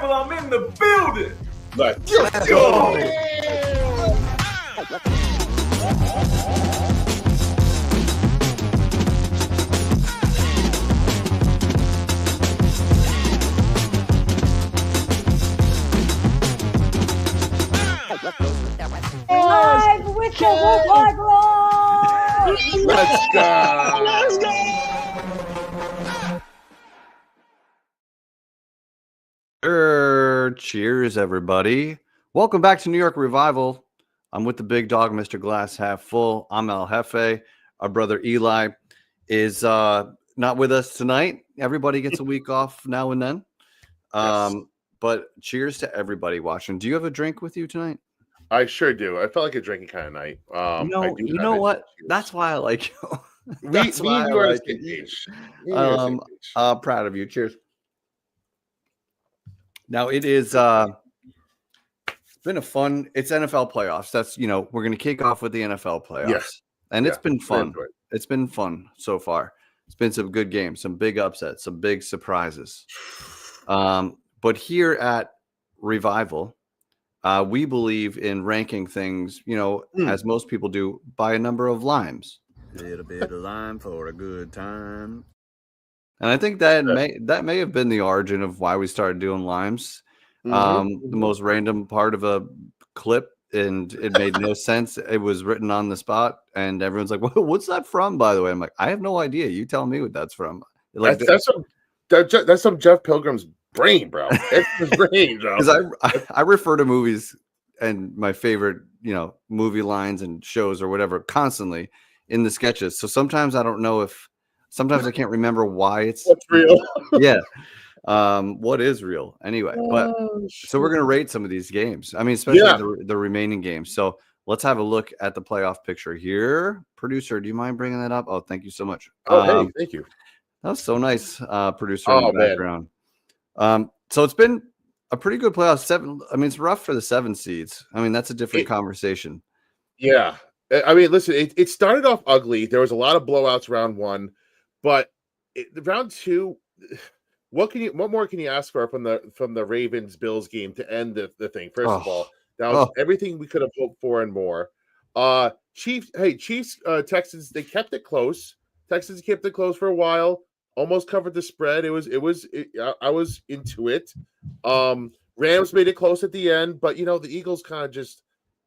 Revival. I'm in the building. Let's go. Live with the Revival! Let's go. Let's go. Cheers, everybody. Welcome back to New York Revival. I'm with the big dog, Mr. Glass Half Full. I'm El Jefe. Our brother Eli is not with us tonight. Everybody gets a week off now and then. Yes. But cheers to everybody watching. Do you have a drink with you tonight? I sure do. I felt like a drinking kind of night. You know what? That's why I like you. We That's why you I are like the same you. page. Proud of you. Cheers. Now it is it's been a fun, it's NFL playoffs. That's, we're going to kick off with the NFL playoffs. Yeah. And it's been fun. Enjoy it. It's been fun so far. It's been some good games, some big upsets, some big surprises. But here at Revival, we believe in ranking things, as most people do, by a number of limes. A little bit of lime for a good time. And I think that may have been the origin of why we started doing limes. The most random part of a clip, and it made no sense. It was written on the spot, and everyone's like, "What's that from?" By the way, I'm like, "I have no idea. You tell me what that's from." Like that's some Jeff Pilgrim's brain, bro. It's his brain, bro. Because I refer to movies and my favorite, movie lines and shows or whatever constantly in the sketches. So sometimes I don't know if. Sometimes I can't remember why it's What's real. Yeah. What is real anyway? But so we're going to rate some of these games. I mean, especially the remaining games. So let's have a look at the playoff picture here. Producer, do you mind bringing that up? Oh, thank you so much. Oh, hey, thank you. That was so nice, producer in the background. So it's been a pretty good playoff. It's rough for the 7 seeds. I mean, that's a different conversation. Yeah. I mean, listen, it started off ugly. There was a lot of blowouts round 1. But round 2, what more can you ask for from the Ravens Bills game to end the thing? First of all, that was everything we could have hoped for and more. Chiefs, Texans, they kept it close. Texans kept it close for a while, almost covered the spread. I was into it. Rams made it close at the end, but the Eagles kind of just.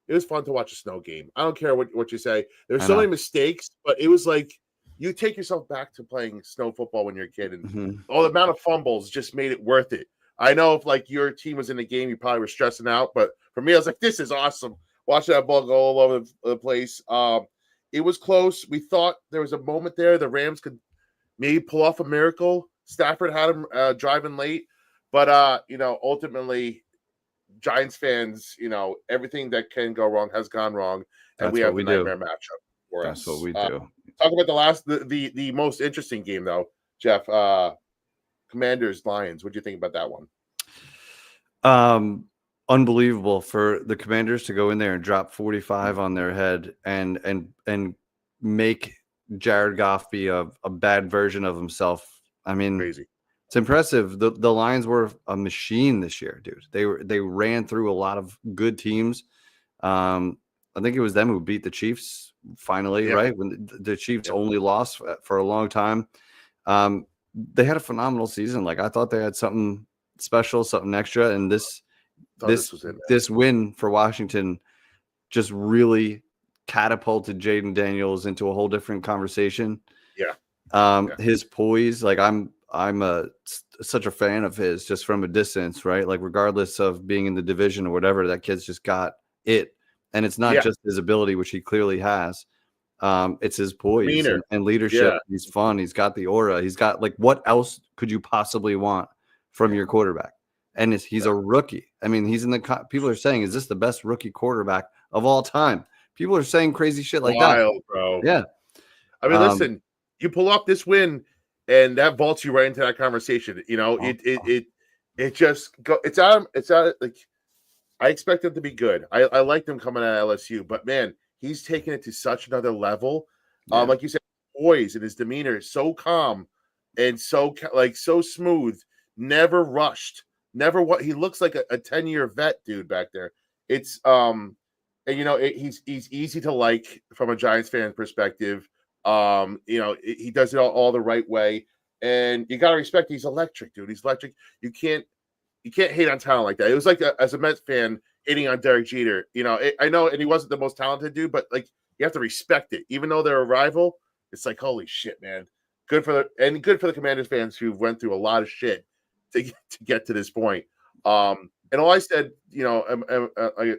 It was fun to watch a snow game. I don't care what you say. There's so many mistakes, but it was like. You take yourself back to playing snow football when you're a kid, and the amount of fumbles just made it worth it. I know if your team was in the game, you probably were stressing out, but for me, I was like, "This is awesome!" Watching that ball go all over the place. It was close. We thought there was a moment there the Rams could maybe pull off a miracle. Stafford had him driving late, but ultimately, Giants fans, everything that can go wrong has gone wrong, and we have a nightmare matchup. That's what we do. Talk about the most interesting game though, Jeff. Commanders Lions. What do you think about that one? Unbelievable for the Commanders to go in there and drop 45 on their head and make Jared Goff be a bad version of himself. I mean, crazy. It's impressive. The Lions were a machine this year, dude. They ran through a lot of good teams. I think it was them who beat the Chiefs finally, right? When the Chiefs only lost for a long time. They had a phenomenal season. I thought they had something special, something extra. And this win for Washington just really catapulted Jaden Daniels into a whole different conversation. His poise, I'm such a fan of his just from a distance, right? Regardless of being in the division or whatever, that kid's just got it. And it's not just his ability, which he clearly has. It's his poise and leadership. Yeah. He's fun. He's got the aura. He's got what else could you possibly want from your quarterback? And he's a rookie. I mean, he's in the people are saying, is this the best rookie quarterback of all time? People are saying crazy shit like that. Bro. Yeah. I mean, listen, you pull off this win and that vaults you right into that conversation. It just go. It's out. I expect them to be good. I like them coming out of LSU, but man, he's taking it to such another level. Like you said, poise and his demeanor is so calm and so smooth, never rushed. never what he looks like a 10-year vet dude back there. It's and he's easy to like from a Giants fan perspective. He does it all the right way, and you gotta respect. He's electric, dude. He's electric. You can't hate on talent like that. It was like as a Mets fan hating on Derek Jeter. I know, and he wasn't the most talented dude, but like you have to respect it, even though they're a rival. It's like holy shit, man. Good for the Commanders fans who went through a lot of shit to get to this point. And all I said,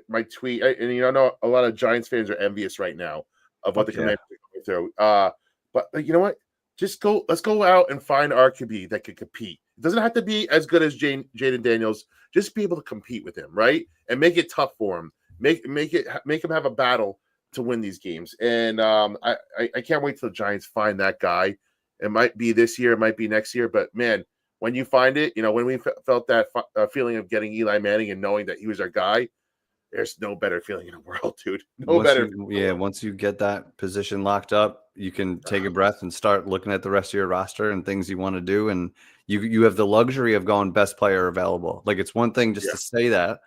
my tweet, and I know a lot of Giants fans are envious right now of what the Commanders are going through. But you know what? Let's go out and find our QB that could compete. It doesn't have to be as good as Jaden Daniels. Just be able to compete with him, right? And make it tough for him. Make him have a battle to win these games. And I can't wait till the Giants find that guy. It might be this year, it might be next year, but man, when you find it, when we felt that feeling of getting Eli Manning and knowing that he was our guy, there's no better feeling in the world, dude. Once you get that position locked up, you can take a breath and start looking at the rest of your roster and things you want to do. And you have the luxury of going best player available. Like it's one thing just to say that.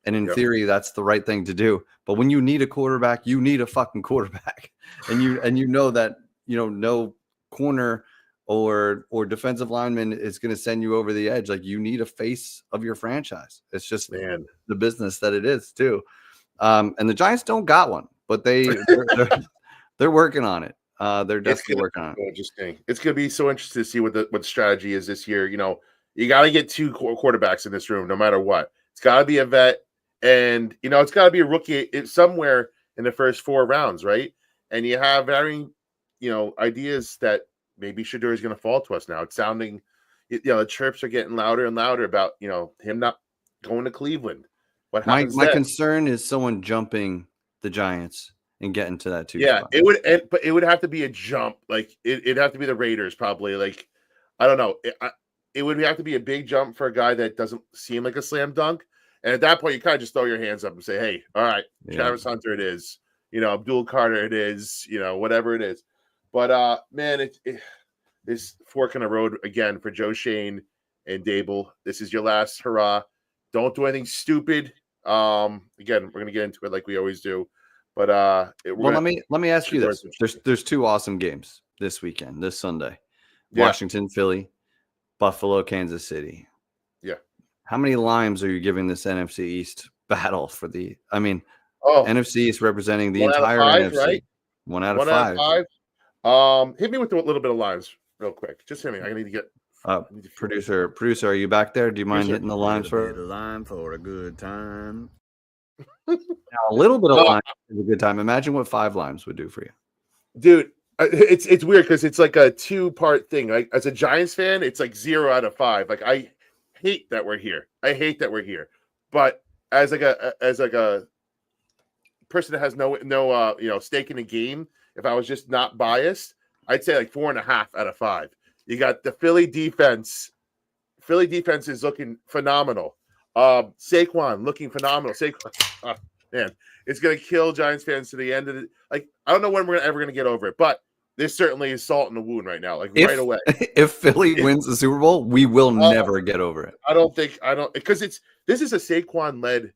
And in theory, that's the right thing to do. But when you need a quarterback, you need a fucking quarterback. And you know that, no corner or defensive lineman is going to send you over the edge. Like you need a face of your franchise. It's just the business that it is too. And the Giants don't got one, but they're working on it. They're definitely working on it. Interesting. It's going to be so interesting to see what the strategy is this year. You got to get two quarterbacks in this room, no matter what. It's got to be a vet, and it's got to be a rookie somewhere in the first 4 rounds, right? And you have varying, ideas that maybe Shedeur is going to fall to us now. It's sounding, the chirps are getting louder and louder about, him not going to Cleveland. What happens? My concern is someone jumping the Giants and getting to that 2 spot. But it would have to be a jump. Like it'd have to be the Raiders, probably. Like I don't know. It would have to be a big jump for a guy that doesn't seem like a slam dunk. And at that point, you kind of just throw your hands up and say, "Hey, all right, Travis Hunter, it is. Abdul Carter, it is. Whatever it is." But man, this fork in the road again for Joe Shane and Dable. This is your last hurrah. Don't do anything stupid. Again, we're gonna get into it like we always do. But let me ask you this: there's 2 awesome games this weekend, this Sunday. Washington, Philly, Buffalo, Kansas City. Yeah. How many limes are you giving this NFC East battle for the? I mean, NFC East representing the entire NFC. Right? 1 out of 5. Hit me with a little bit of limes real quick. Just hit me. I need to get producer, are you back there? Do you mind hitting the limes for a lime for a good time? Now, a little bit of lime is a good time. Imagine what 5 limes would do for you. Dude, it's weird because it's like a 2-part thing. Like as a Giants fan, it's like 0 out of 5. Like I hate that we're here. But as a person that has no stake in the game, if I was just not biased, I'd say like 4.5 out of 5. You got the Philly defense. Philly defense is looking phenomenal. Saquon looking phenomenal. Saquon, man, it's gonna kill Giants fans to the end of it. Like I don't know when we're ever gonna get over it, but this certainly is salt in the wound right now. Like right away. If Philly wins the Super Bowl, we will never get over it. I don't because this is a Saquon led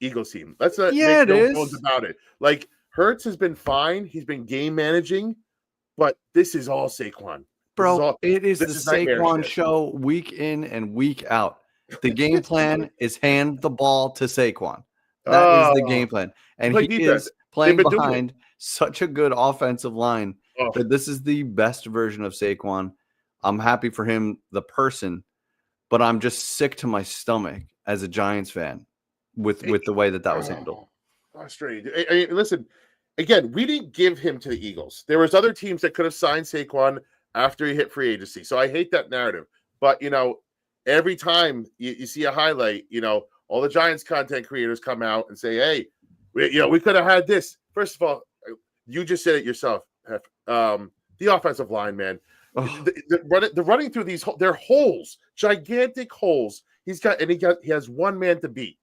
Eagles team. Let's not make no bones about it. Like Hurts has been fine. He's been game managing, but this is all Saquon. Bro, it is the Saquon show week in and week out. The game plan is hand the ball to Saquon. That is the game plan. And he is playing behind such a good offensive line that this is the best version of Saquon. I'm happy for him, the person, but I'm just sick to my stomach as a Giants fan with the way that was handled. Frustrating. I mean, listen, again, we didn't give him to the Eagles. There was other teams that could have signed Saquon after he hit free agency. So I hate that narrative. But, every time you see a highlight, all the Giants content creators come out and say, hey, we could have had this. First of all, you just said it yourself. The offensive line, man. The running through these, they're holes, gigantic holes. He has one man to beat.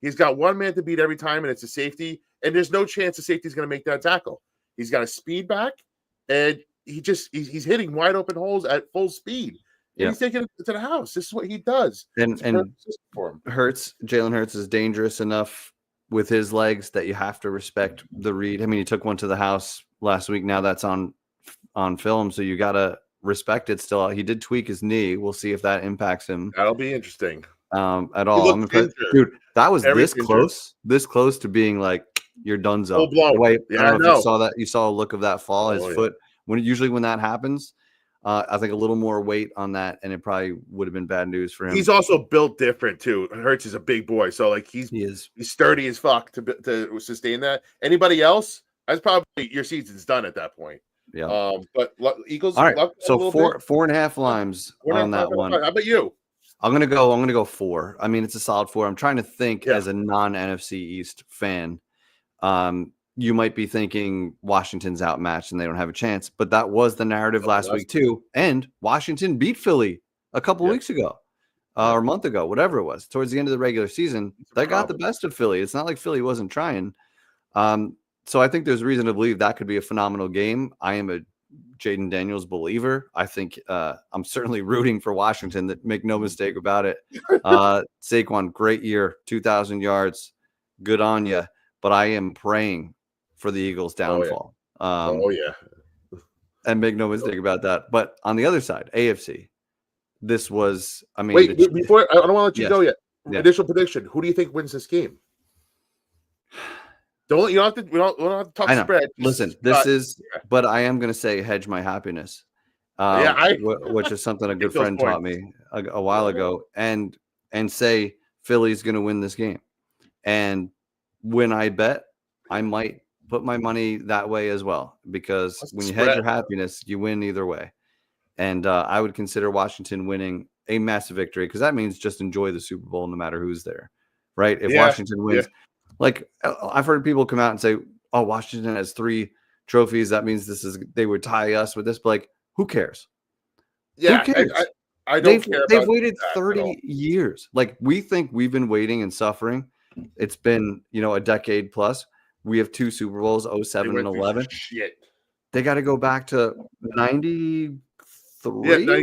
He's got one man to beat every time, and it's a safety. And there's no chance the safety is going to make that tackle. He's got a speed back, and he's hitting wide open holes at full speed. And he's taking it to the house. This is what he does. And for him. Jalen Hurts is dangerous enough with his legs that you have to respect the read. I mean, he took one to the house last week. Now that's on film, so you gotta respect it still. He did tweak his knee. We'll see if that impacts him. That'll be interesting. At all. I'm impressed. Dude, that was this close to being like you're donezo. Full blown. I don't know if you saw that. You saw a look of that fall. His foot. When that happens, I think a little more weight on that, and it probably would have been bad news for him. He's also built different too. Hurts is a big boy, so like he's sturdy as fuck to sustain that. Anybody else? That's probably your season's done at that point. Yeah. But Eagles. All right. So 4.5 limes on that one. How about you? I'm gonna go 4. I mean, it's a solid 4. I'm trying to think as a non-NFC East fan. You might be thinking Washington's outmatched and they don't have a chance, but that was the narrative last week too. And Washington beat Philly a couple weeks ago, or a month ago, whatever it was. Towards the end of the regular season, they got the best of Philly. It's not like Philly wasn't trying. So I think there's reason to believe that could be a phenomenal game. I am a Jaden Daniels believer. I think I'm certainly rooting for Washington. That make no mistake about it. Saquon, great year, 2,000 yards, good on you. But I am praying for the Eagles' downfall. And make no mistake about that. But on the other side, AFC, this was. I mean, wait, before I don't want to let you go yet. Initial prediction: who do you think wins this game? You don't have to. We don't have to talk spread. Listen, but I am going to say hedge my happiness. Which is something a good friend taught me a while ago, and say Philly's going to win this game. And when I bet, I might put my money that way as well, because when you hedge your happiness, you win either way. And I would consider Washington winning a massive victory, because that means just enjoy the Super Bowl no matter who's there, right? If Washington wins, like I've heard people come out and say, "Oh, Washington has 3 trophies. That means they would tie us with this." But like, who cares? Yeah, who cares? I don't care. They've waited 30 years. Like, we think we've been waiting and suffering. It's been, a decade plus. We have 2 Super Bowls, 07 and 11. Shit. They got to go back to 93. Yeah,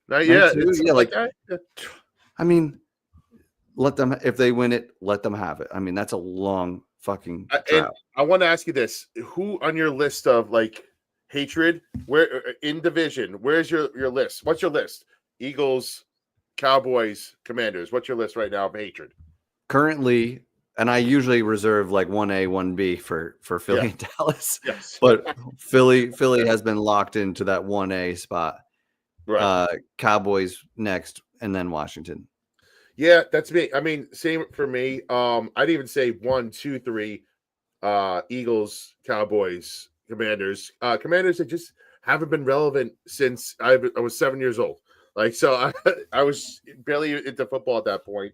92? I mean, let them, if they win it, let them have it. I mean, that's a long fucking drought. I want to ask you this. Who on your list of like hatred, where in division, where's your list? What's your list? Eagles, Cowboys, Commanders. What's your list right now of hatred? Currently, and I usually reserve like 1A, 1B for Philly and Dallas. Yes. But Philly has been locked into that 1A spot. Right. Cowboys next, and then Washington. Yeah, that's me. I mean, same for me. I'd even say 1, 2, 3. Eagles, Cowboys, Commanders. Commanders that just haven't been relevant since I was 7 years old. Like, so I was barely into football at that point.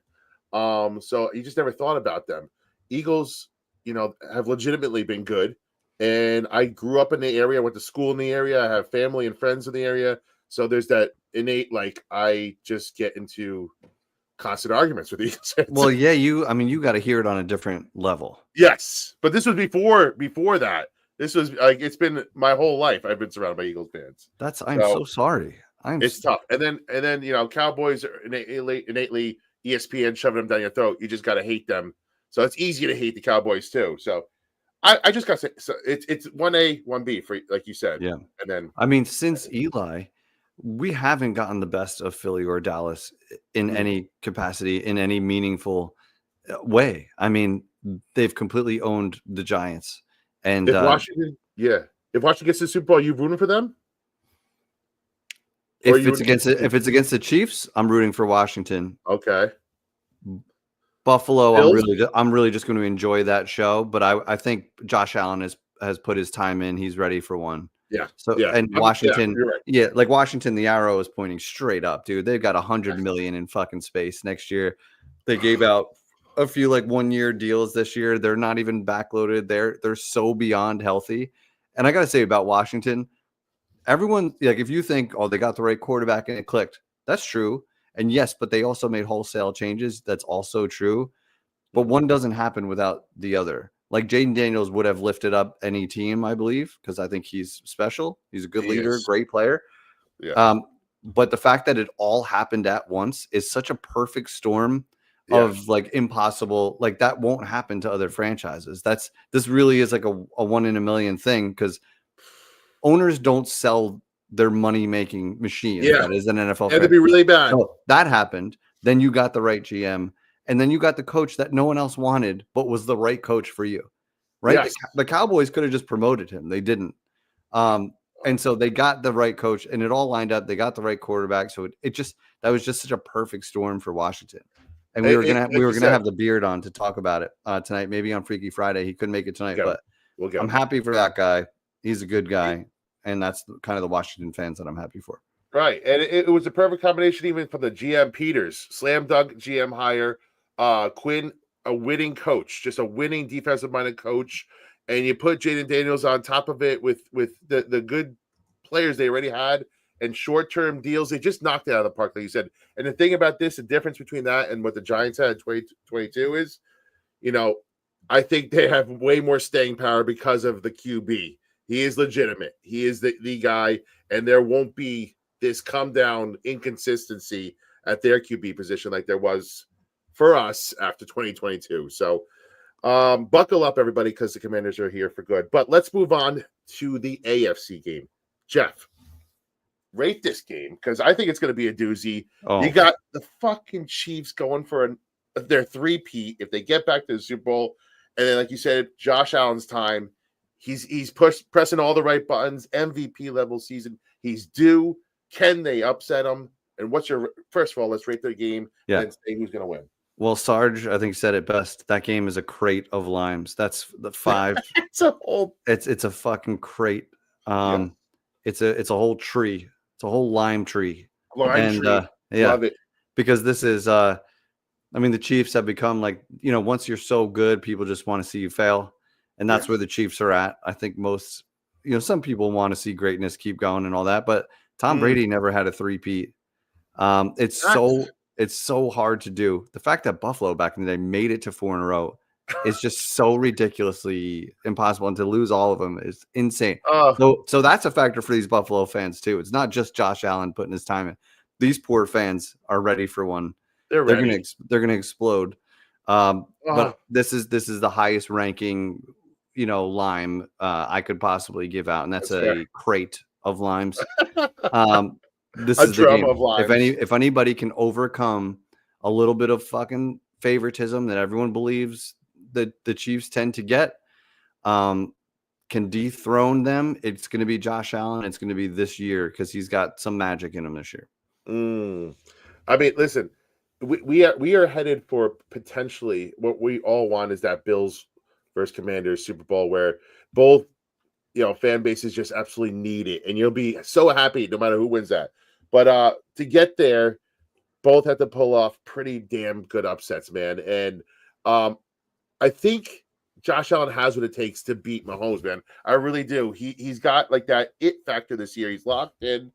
So you just never thought about them. Eagles, have legitimately been good. And I grew up in the area, went to school in the area. I have family and friends in the area. So there's that innate, like, I just get into constant arguments with Eagles fans. Well, yeah, you got to hear it on a different level. Yes. But this was before that. This was like, it's been my whole life. I've been surrounded by Eagles fans. I'm so sorry. It's tough. And then, Cowboys are innately ESPN shoving them down your throat. You just got to hate them. So it's easy to hate the Cowboys too. So I just got to say, so it's 1A, 1B for, like you said. Yeah. And then, I mean, since Eli, we haven't gotten the best of Philly or Dallas in any capacity, in any meaningful way. I mean, they've completely owned the Giants. And if Washington gets the Super Bowl, you rooting for them? If it's against the Chiefs, I'm rooting for Washington. Okay. Buffalo, I'm really just going to enjoy that show. But I think Josh Allen has put his time in. He's ready for one. Yeah. So and Washington, like Washington, the arrow is pointing straight up, dude. They've got $100 million in fucking space next year. They gave out a few like 1-year deals this year. They're not even backloaded. They're so beyond healthy. And I got to say about Washington, everyone, like, if you think, oh, they got the right quarterback and it clicked, that's true. And yes, but they also made wholesale changes. That's also true. But one doesn't happen without the other. Like, Jaden Daniels would have lifted up any team, I believe, because I think he's special. He's a good leader, great player. Yeah. But the fact that it all happened at once is such a perfect storm of like impossible, like that won't happen to other franchises. This really is like a 1 in a million thing, because owners don't sell their money-making machine. That is an NFL. It had to be really bad. So that happened. Then you got the right GM, and then you got the coach that no one else wanted, but was the right coach for you, right? Yes. The Cowboys could have just promoted him. They didn't. And so they got the right coach, and it all lined up. They got the right quarterback. So that was just such a perfect storm for Washington. And we were gonna have the beard on to talk about it tonight, maybe on Freaky Friday. He couldn't make it tonight, but I'm happy for that guy. He's a good guy, and that's kind of the Washington fans that I'm happy for. Right, and it was a perfect combination, even from the GM Peters, slam dunk GM hire, Quinn, a winning coach, just a winning defensive minded coach, and you put Jaden Daniels on top of it with the good players they already had and short term deals. They just knocked it out of the park, like you said. And the thing about this, the difference between that and what the Giants had in 2022 is, I think they have way more staying power because of the QB. He is legitimate. He is the guy, and there won't be this come down inconsistency at their QB position like there was for us after 2022. So buckle up, everybody, because the Commanders are here for good. But let's move on to the AFC game. Jeff, rate this game, because I think it's going to be a doozy. You got the fucking Chiefs going for their three-peat if they get back to the Super Bowl. And then, like you said, Josh Allen's time. He's pressing all the right buttons, MVP level season. He's due. Can they upset him? And first of all, let's rate their game and say who's going to win. Well, Sarge, I think, said it best. That game is a crate of limes. That's the 5. It's a fucking crate. It's a whole tree. It's a whole lime tree. Love it. Because this is the Chiefs have become like, once you're so good, people just want to see you fail. And that's where the Chiefs are at. I think most, some people want to see greatness keep going and all that, but Tom Brady never had a three-peat. It's so hard to do. The fact that Buffalo back in the day made it to 4 in a row is just so ridiculously impossible, and to lose all of them is insane. So that's a factor for these Buffalo fans too. It's not just Josh Allen putting his time in. These poor fans are ready for one. They're gonna explode. But this is the highest ranking, lime I could possibly give out, and that's a crate of limes. This is the game. Of limes. If anybody can overcome a little bit of fucking favoritism that everyone believes that the Chiefs tend to get, can dethrone them, it's going to be Josh Allen. It's going to be this year, because he's got some magic in him this year. I mean, listen, we are headed for potentially what we all want is that Bills versus Commanders Super Bowl, where both fan bases just absolutely need it, and you'll be so happy no matter who wins that. But to get there, both have to pull off pretty damn good upsets, man. And I think Josh Allen has what it takes to beat Mahomes, man. I really do. He's got like that it factor this year. He's locked in.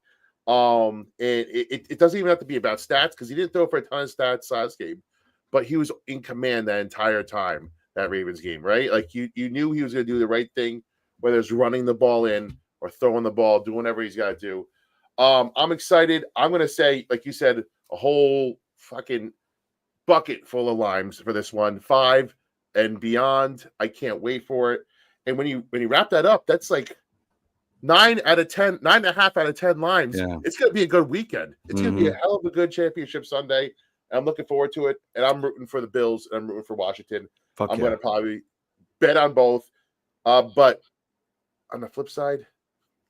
And it doesn't even have to be about stats, because he didn't throw for a ton of stats last game, but he was in command that entire time, that Ravens game, right? Like you knew he was going to do the right thing, whether it's running the ball in or throwing the ball, doing whatever he's got to do. I'm excited. I'm going to say, like you said, a whole fucking bucket full of limes for this one, 5 and beyond. I can't wait for it. And when you wrap that up, that's like 9 out of 10, 9.5 out of 10 limes. Yeah. It's going to be a good weekend. It's going to be a hell of a good championship Sunday. I'm looking forward to it. And I'm rooting for the Bills, and I'm rooting for Washington. I'm going to probably bet on both. But on the flip side,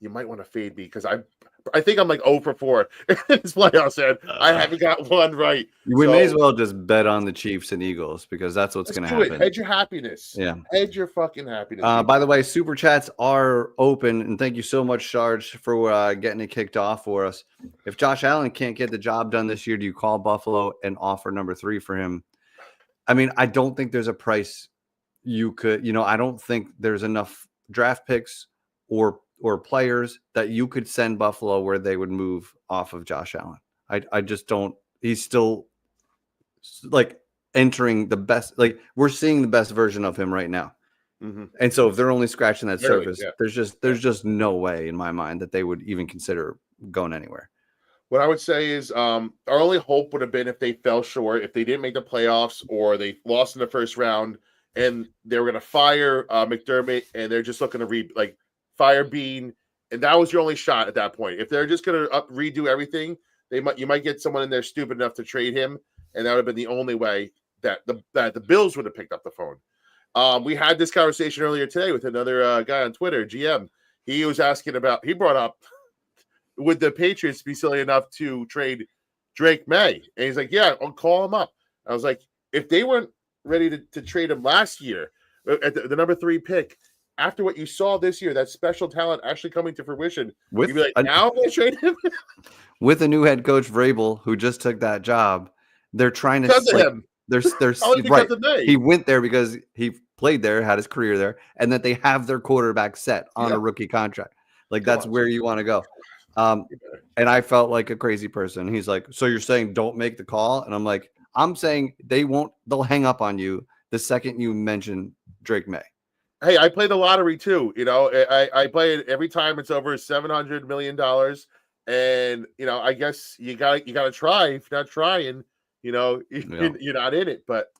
you might want to fade me, because I think I'm like 0 for 4 in this playoffs, and I haven't got one right. We may as well just bet on the Chiefs and Eagles, because that's what's going to happen. Hedge your happiness. Yeah. Hedge your fucking happiness. By the way, super chats are open, and thank you so much, Sarge, for getting it kicked off for us. If Josh Allen can't get the job done this year, do you call Buffalo and offer number 3 for him? I mean, I don't think there's a price you could, I don't think there's enough draft picks or players that you could send Buffalo where they would move off of Josh Allen. I just don't. He's still like entering the best. Like, we're seeing the best version of him right now. And so if they're only scratching that surface, there's just no way in my mind that they would even consider going anywhere. What I would say is our only hope would have been if they fell short, if they didn't make the playoffs or they lost in the first round and they were going to fire McDermott and they're just looking to fire Bean. And that was your only shot at that point. If they're just going to redo everything, you might get someone in there stupid enough to trade him. And that would have been the only way that the Bills would have picked up the phone. We had this conversation earlier today with another guy on Twitter, GM. He brought up, would the Patriots be silly enough to trade Drake May? And he's like, yeah, I'll call him up. I was like, if they weren't ready to trade him last year at the number 3 pick, after what you saw this year, that special talent actually coming to fruition, you'd be like, now I'm going to trade him? With a new head coach, Vrabel, who just took that job, they're trying to because of him. They're right. He went there because he played there, had his career there, and that they have their quarterback set on a rookie contract. Like that's where you want to go. And I felt like a crazy person. He's like, so you're saying don't make the call? And I'm like, I'm saying they'll hang up on you the second you mention Drake May. Hey, I play the lottery too. I play it every time it's over $700 million. And I guess you gotta try. If you're not trying, you're not in it. But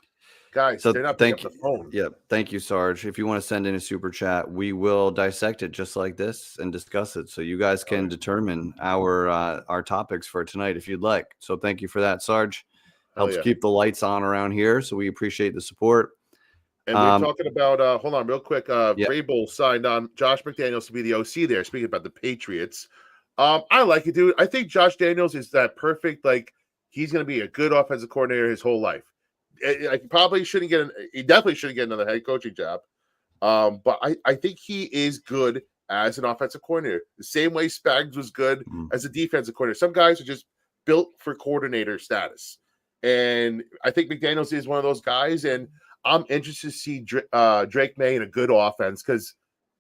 guys, they're not picking up the phone. Yeah, thank you, Sarge. If you want to send in a super chat, we will dissect it just like this and discuss it, so you guys can determine our topics for tonight if you'd like. So thank you for that, Sarge. Helps keep the lights on around here, so we appreciate the support. And we're talking about hold on real quick. Vrabel signed on Josh McDaniels to be the OC there. Speaking about the Patriots, I like it, dude. I think Josh Daniels is that perfect. Like he's going to be a good offensive coordinator his whole life. He definitely shouldn't get another head coaching job. But I think he is good as an offensive coordinator. The same way Spags was good as a defensive coordinator. Some guys are just built for coordinator status. And I think McDaniels is one of those guys. And I'm interested to see Drake May in a good offense because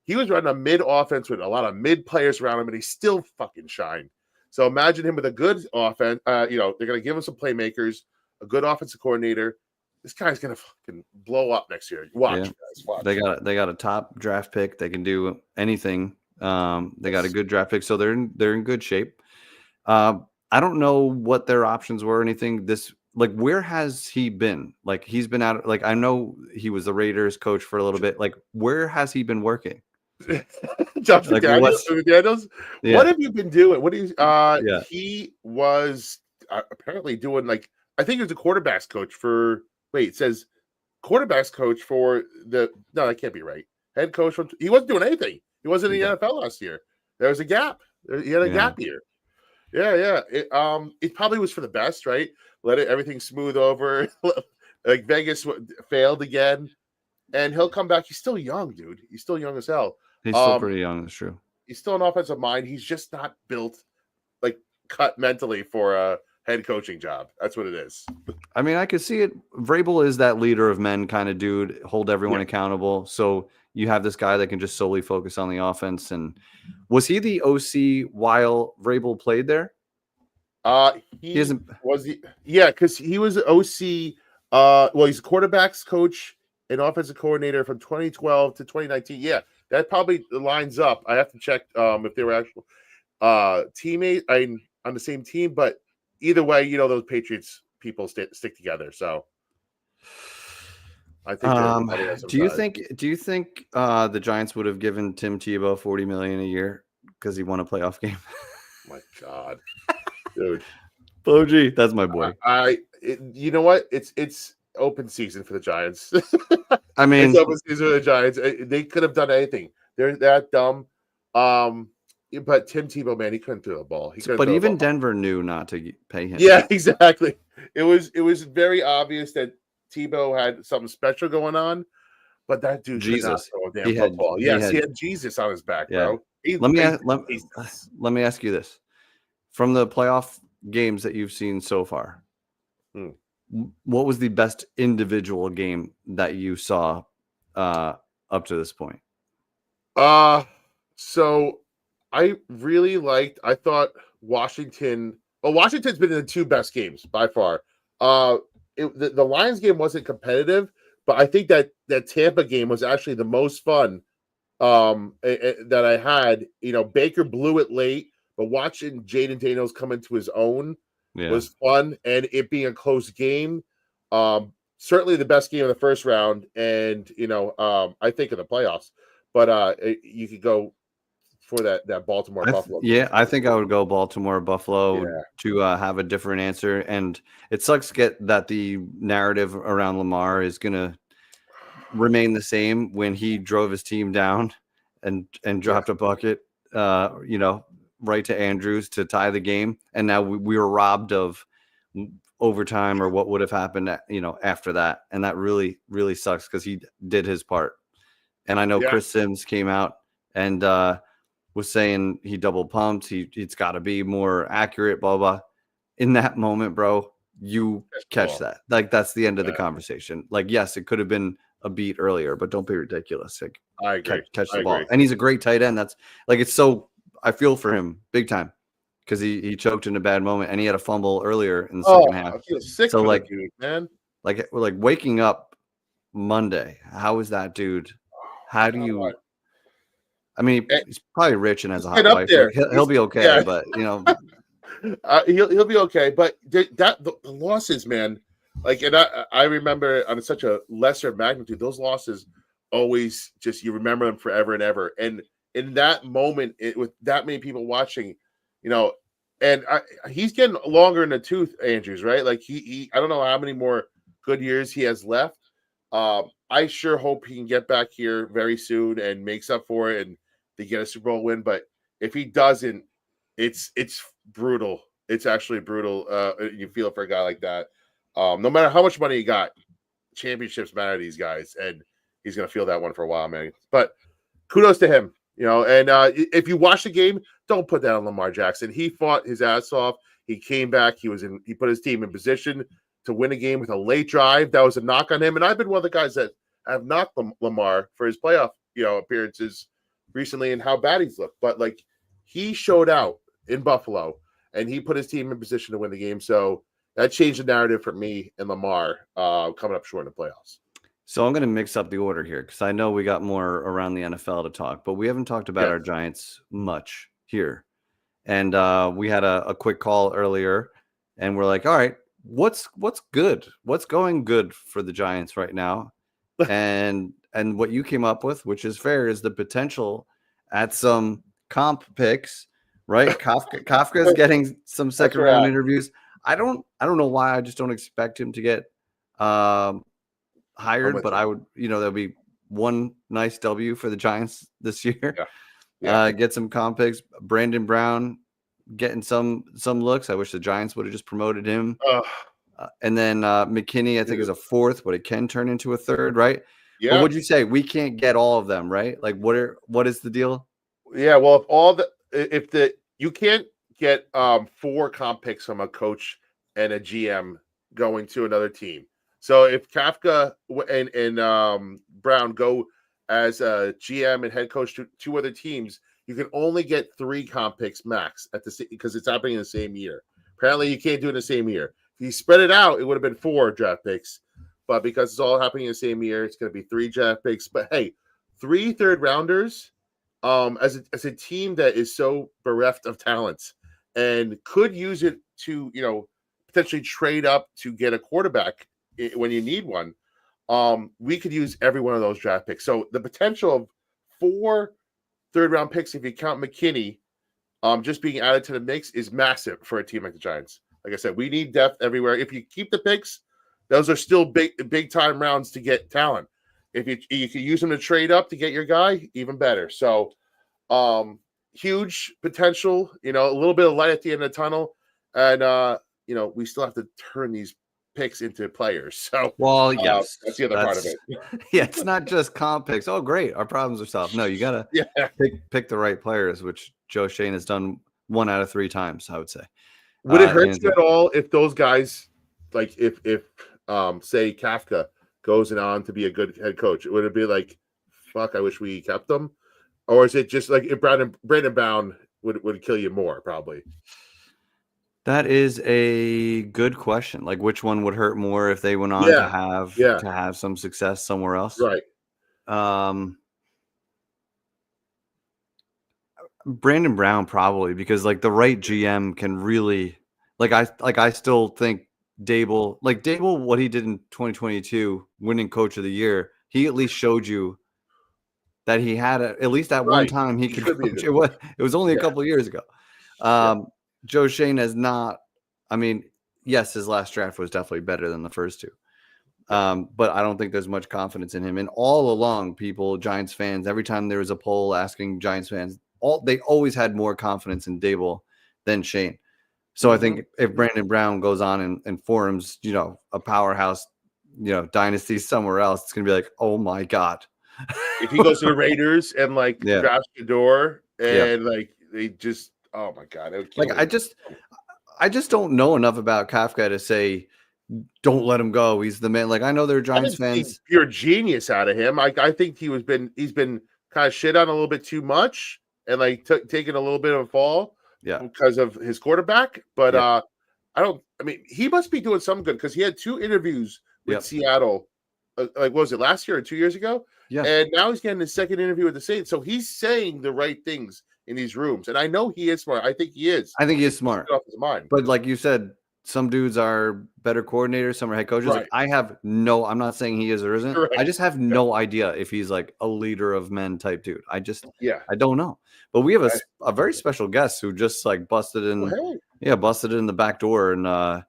he was running a mid offense with a lot of mid players around him, and he still fucking shined. So imagine him with a good offense. They're going to give him some playmakers, a good offensive coordinator. This guy's going to fucking blow up next year. Watch, guys. Watch. They got a top draft pick. They can do anything. They got a good draft pick, so they're in good shape. I don't know what their options were or anything. Where has he been? Like he's been out. Like I know he was the Raiders coach for a little bit. Like where has he been working? Josh McDaniels. What have you been doing? What is he was apparently doing I think he was a quarterbacks coach for it says quarterbacks coach for no, that can't be right. Head coach he wasn't doing anything. He wasn't in the NFL last year. There was a gap. He had a gap year. Yeah. It probably was for the best, right? Let everything smooth over. Like Vegas failed again. And he'll come back. He's still young, dude. He's still young as hell. He's still pretty young. That's true. He's still an offensive mind. He's just not built, cut mentally for a head coaching job. That's what it is. I mean, I could see it. Vrabel is that leader of men kind of dude, hold everyone accountable. So you have this guy that can just solely focus on the offense. And was he the OC while Vrabel played there? He isn't. Because he was the OC. He's a quarterbacks coach and offensive coordinator from 2012 to 2019. Yeah, that probably lines up. I have to check if they were actual teammates on the same team. But either way, those Patriots people stick together. So I think. Do you think the Giants would have given Tim Tebow $40 million a year because he won a playoff game? My God, dude. OG, that's my boy. You know what? It's open season for the Giants. I mean, it's open season for the Giants. They could have done anything. They're that dumb. But Tim Tebow, man, he couldn't throw a ball. But even Denver knew not to pay him. Yeah, exactly. It was very obvious that Tebow had something special going on. But that dude could not throw a damn football. He had Jesus on his back, bro. Let me ask you this: from the playoff games that you've seen so far, what was the best individual game that you saw up to this point? So I really I thought Washington. Well, Washington's been in the two best games by far. The Lions game wasn't competitive, but I think that Tampa game was actually the most fun that I had. Baker blew it late, but watching Jaden Daniels come into his own Yeah. was fun, and it being a close game. Certainly the best game of the first round, and I think in the playoffs. But you could go for that Baltimore Buffalo. I think I would go Baltimore Buffalo to have a different answer. And it sucks that the narrative around Lamar is gonna remain the same when he drove his team down and dropped a bucket, right to Andrews to tie the game, and now we were robbed of overtime or what would have happened, after that, and that really, really sucks because he did his part. And I know Chris Sims came out and was saying he double pumped. It's got to be more accurate, blah blah. In that moment, bro, you catch that. Like that's the end of the conversation. Like yes, it could have been a beat earlier, but don't be ridiculous. Like I agree. Catch the ball, and he's a great tight end. That's like it's so. I feel for him big time because he choked in a bad moment and he had a fumble earlier in the second half. I feel sick so for like, dude, man. Like waking up Monday. How is that, dude? How do you? I mean, he's probably rich and has a hot wife. Like, he'll be okay, but he'll be okay. But the losses, man. Like, and I remember on such a lesser magnitude, those losses always just you remember them forever and ever. And in that moment, with that many people watching, and he's getting longer in the tooth, Andrews, right? Like he I don't know how many more good years he has left. I sure hope he can get back here very soon and makes up for it and they get a Super Bowl win. But if he doesn't, it's brutal. It's actually brutal. You feel for a guy like that. No matter how much money he got, championships matter to these guys, and he's gonna feel that one for a while, man. But kudos to him. And if you watch the game, don't put that on Lamar Jackson. He fought his ass off. He came back. He put his team in position to win a game with a late drive. That was a knock on him. And I've been one of the guys that have knocked Lamar for his playoff, appearances recently and how bad he's looked. But like he showed out in Buffalo and he put his team in position to win the game. So that changed the narrative for me and Lamar coming up short in the playoffs. So I'm going to mix up the order here because I know we got more around the NFL to talk, but we haven't talked about our Giants much here. And we had a quick call earlier, and we're like, all right, what's good? What's going good for the Giants right now? and what you came up with, which is fair, is the potential at some comp picks, right? Kafka's getting some second round interviews. I don't know why. I just don't expect him to get hired, but I would, that'll be one nice W for the Giants this year. Get some comp picks. Brandon Brown getting some looks. I wish the Giants would have just promoted him. And then McKinney, I think, is a fourth, but it can turn into a third, right? Yeah. But what'd you say? We can't get all of them, right? Like, what is the deal? Yeah, well, you can't get 4 comp picks from a coach and a GM going to another team. So if Kafka and Brown go as a GM and head coach to 2 other teams, you can only get 3 comp picks max because it's happening in the same year. Apparently, you can't do it in the same year. If you spread it out, it would have been 4 draft picks. But because it's all happening in the same year, it's going to be 3 draft picks. But hey, 3 third rounders as a team that is so bereft of talents and could use it to potentially trade up to get a quarterback when you need one, we could use every one of those draft picks. So the potential of 4 third-round picks, if you count McKinney, just being added to the mix is massive for a team like the Giants. Like I said, we need depth everywhere. If you keep the picks, those are still big time rounds to get talent. If you can use them to trade up to get your guy, even better. So huge potential, a little bit of light at the end of the tunnel. And, we still have to turn these picks into players. So, yes, that's the other part of it. Yeah, it's not just comp picks. Oh, great, our problems are solved. No, you gotta pick the right players, which Joe Shane has done 1 out of 3 times. I would say. Would it hurt you at all if those guys, like if say Kafka goes on to be a good head coach? Would it be like, fuck, I wish we kept them, or is it just like if Brandon Brown would kill you more probably? That is a good question. Like, which one would hurt more if they went on to have some success somewhere else? Right. Brandon Brown probably, because like the right GM can really I still think Dable, what he did in 2022, winning coach of the year, he at least showed you that he had at least at one time he could coach. It was only a couple of years ago. Joe Shane has not. I mean, yes, his last draft was definitely better than the first two. But I don't think there's much confidence in him. And all along, Giants fans, every time there was a poll asking Giants fans, they always had more confidence in Dable than Shane. So I think if Brandon Brown goes on and forms, a powerhouse, dynasty somewhere else, it's gonna be like, oh my God. If he goes to the Raiders and drafts the door and they just, oh my God. I just don't know enough about Kafka to say, don't let him go. He's the man. I know they're Giants fans. Pure genius out of him. I think he's been kind of shit on a little bit too much and taking a little bit of a fall because of his quarterback. But he must be doing something good because he had 2 interviews with Seattle. What was it, last year or 2 years ago? Yeah. And now he's getting his second interview with the Saints. So he's saying the right things in these rooms. And I know he is smart. I think he is. I think he is smart. Off his mind. But like you said, some dudes are better coordinators, some are head coaches. Right. I'm not saying he is or isn't. Right. I just have no idea if he's a leader of men type dude. I don't know. But we have a very special guest who just busted in the back door and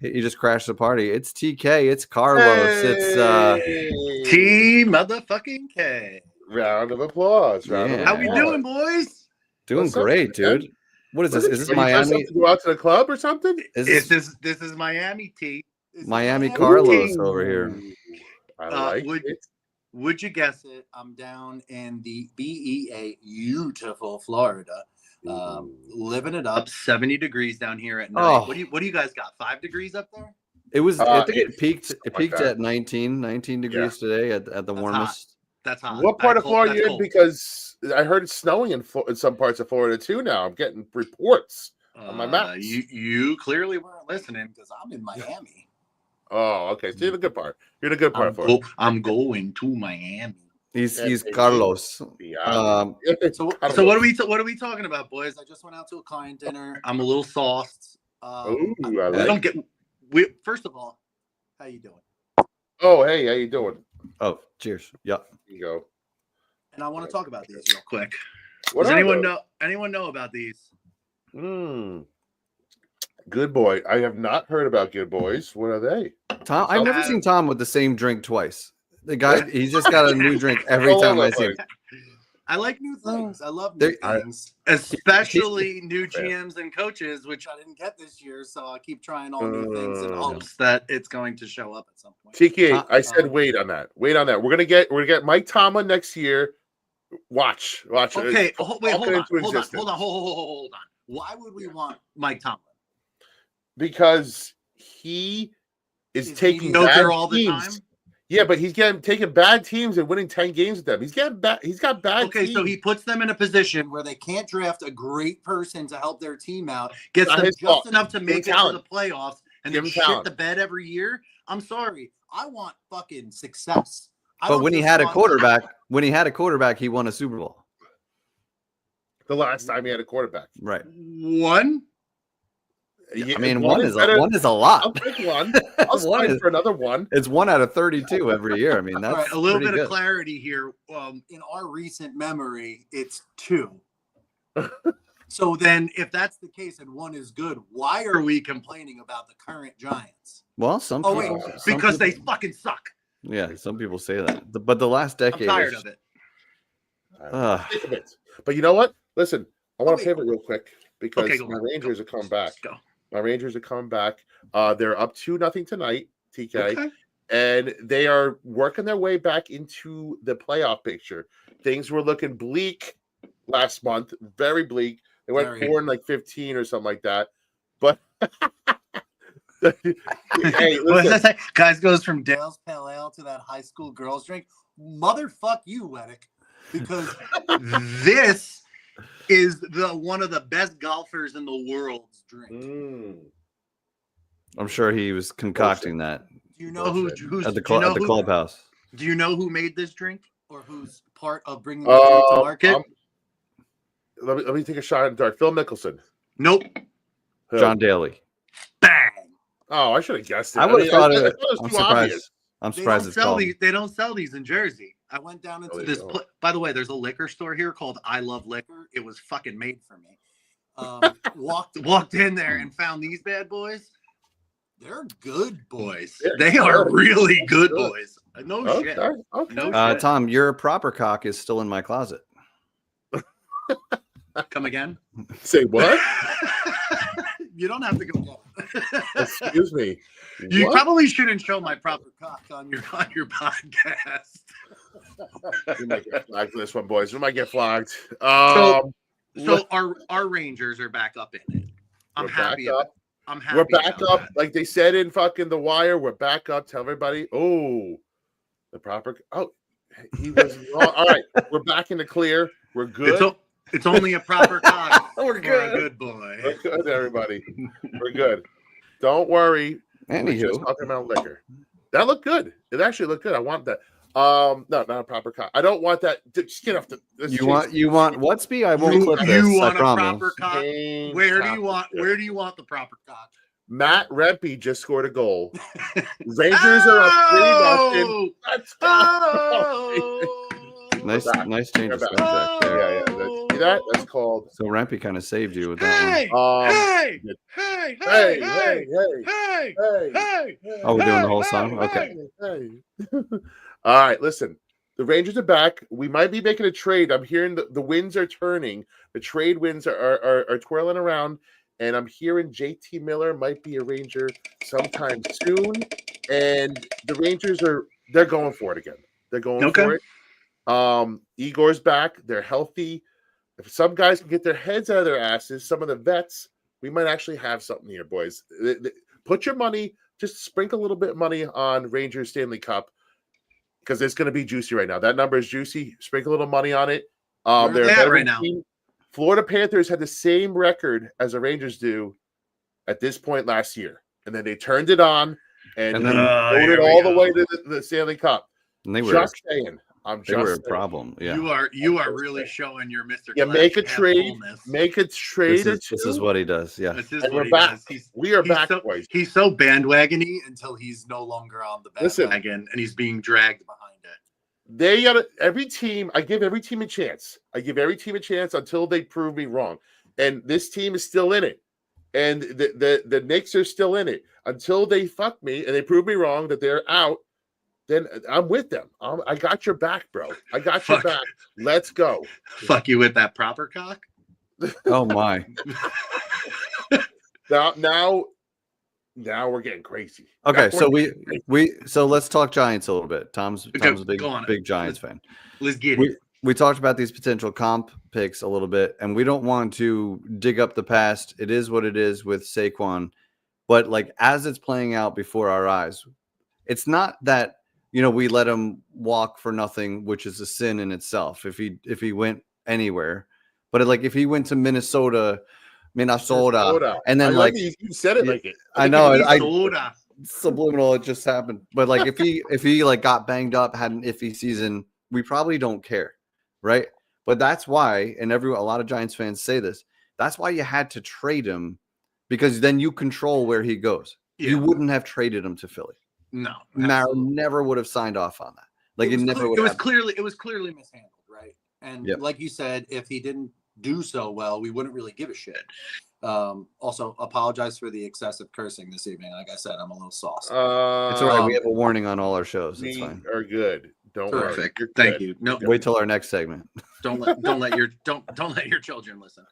he just crashed the party. It's TK, it's Carlos, it's T motherfucking K. Round of applause. How we doing, boys? Doing great, dude. What is this? Is this Miami? To go out to the club or something? This is Miami T. Miami Carlos over here. Would you guess it? I'm down in the BEA, beautiful Florida, living it up. 70 degrees down here at night. Oh. What do you guys got? 5 degrees up there? It was. I think it peaked. It peaked at 19 degrees today at the warmest. That's hot. What part of Florida are you in? Because I heard it's snowing in some parts of Florida too now. I'm getting reports on my maps. You clearly weren't listening because I'm in Miami. Oh, okay. So you're in the good part. You're in the good part of Florida. I'm going to Miami. He's Carlos. So what are we talking about, boys? I just went out to a client dinner. I'm a little sauced. First of all, how you doing? Oh, hey, how you doing? Oh, cheers. Yeah. Here you go. And I want to talk about these real quick. Does anyone know about these? Good Boy. I have not heard about Good Boys. What are they? Tom, I've never seen Tom with the same drink twice. The guy, he's just got a new drink every time I see him. I like new things. I love new things, especially new GMs and coaches, which I didn't get this year. So I keep trying all new things in hopes that it's going to show up at some point. TK, I said wait on that. Wait on that. We're gonna get Mike Tomlin next year. Watch. Okay, hold on. Why would we want Mike Tomlin? Because he is taking bad all the teams. time. Yeah, but he's taking bad teams and winning 10 games with them. He's got bad teams. So he puts them in a position where they can't draft a great person to help their team out, gets them just enough to make it to the playoffs, and then shit the bed every year. I'm sorry. I want fucking success. But when he had a quarterback, he won a Super Bowl. The last time he had a quarterback. Right. One? I mean, one is a lot. I'll take one. I'll sign for another one. It's 1 out of 32 every year. I mean, that's right, a little bit of clarity here. In our recent memory, it's 2. So then, if that's the case and 1 is good, why are we complaining about the current Giants? Well, because they fucking suck. Yeah, some people say that. But the last decade, I'm tired of it. But you know what? Listen, I want to pivot real quick because my Rangers are coming back. My Rangers are coming back. They're up 2-0 tonight, TK, and they are working their way back into the playoff picture. Things were looking bleak last month, very bleak. They went 4-15 or something like that. But hey, what does that say? Guys goes from Dale's Pale Ale to that high school girls drink. Motherfuck you, Weddick, because this is one of the best golfers in the world's drink. I'm sure he was concocting that. Do you know who's at the clubhouse? Do you know who made this drink or who's part of bringing the drink to market? let me take a shot at dark. Phil Mickelson. Nope. Who? John Daly. Bang. Oh, I should have guessed it. I would have thought it. it was I'm too surprised. obvious. I'm surprised it's called. They don't sell these in Jersey. I went down into this. By the way, there's a liquor store here called I Love Liquor. It was fucking made for me. Walked in there and found these bad boys. They're good boys. They are really good boys. No shit. Okay. No shit. Tom, your proper cock is still in my closet. Come again? Say what? You don't have to go get it. Excuse me. You What? probably shouldn't show my proper cock on your podcast. We might get flagged for this one, boys. We might get flagged. So our Rangers are back up in it. I'm happy. We're back up. That. Like they said in fucking The Wire, we're back up. Tell everybody. Oh, the proper. Oh, he was wrong. All right. We're back in the clear. We're good. It's only a proper cock. We're for good. a good boy. We're good, everybody. We're good. Don't worry. We're just Anywho, talking about liquor. That looked good. It actually looked good. I want that. No, not a proper cock. I don't want that. Just get off the. you want what speed? I won't clip this. You want I a promise. proper cock? Where do you want the proper cock? Matt Rempe just scored a goal. Rangers are up 3-0. Let's go. Nice change of subject there. Yeah. See that? That's called. So Rampy kind of saved you with that Hey! Oh, we're doing the whole song? Okay. Hey. All right, listen. The Rangers are back. We might be making a trade. I'm hearing the winds are turning. The trade winds are twirling around. And I'm hearing JT Miller might be a Ranger sometime soon. And the Rangers they're going for it again. They're going for it. Igor's back. They're healthy. If some guys can get their heads out of their asses, some of the vets, we might actually have something here, boys. Put your money, just sprinkle a little bit of money on Rangers Stanley Cup because it's going to be juicy right now. That number is juicy. Sprinkle a little money on it. They're a better team. Florida Panthers had the same record as the Rangers do at this point last year. And then they turned it on and then voted all the way to the Stanley Cup. And they were just saying. They were a problem. Yeah. You are really showing your Mr. Yeah, make a trade. Make a trade. This is what he does. Yeah. And we're back. We are back, boys. He's so bandwagony until he's no longer on the bandwagon and he's being dragged behind it. They got every team. I give every team a chance. Until they prove me wrong. And this team is still in it. And the Knicks are still in it until they fuck me and they prove me wrong that they're out. Then I'm with them. I got your back, bro. I got your back. Let's go. Fuck you with that proper cock. Oh my. Now we're getting crazy. Okay, so so let's talk Giants a little bit. Tom's a big Giants fan. Let's get it. We talked about these potential comp picks a little bit, and we don't want to dig up the past. It is what it is with Saquon, but like as it's playing out before our eyes, it's not that we let him walk for nothing, which is a sin in itself. If he went anywhere, but like if he went to Minnesota, and then you said it like it. I know. Subliminal. It just happened. But like if he like got banged up, had an iffy season, we probably don't care, right? But that's why, and a lot of Giants fans say this. That's why you had to trade him, because then you control where he goes. Yeah. You wouldn't have traded him to Philly. No, Mara never would have signed off on that. Like it was clearly mishandled, right? And like you said, if he didn't do so well, we wouldn't really give a shit. Also, apologize for the excessive cursing this evening. Like I said, I'm a little saucy. It's all right. We have a warning on all our shows. It's fine. Are good. Don't worry. Thank you. No, wait till our next segment. Don't let your children listen.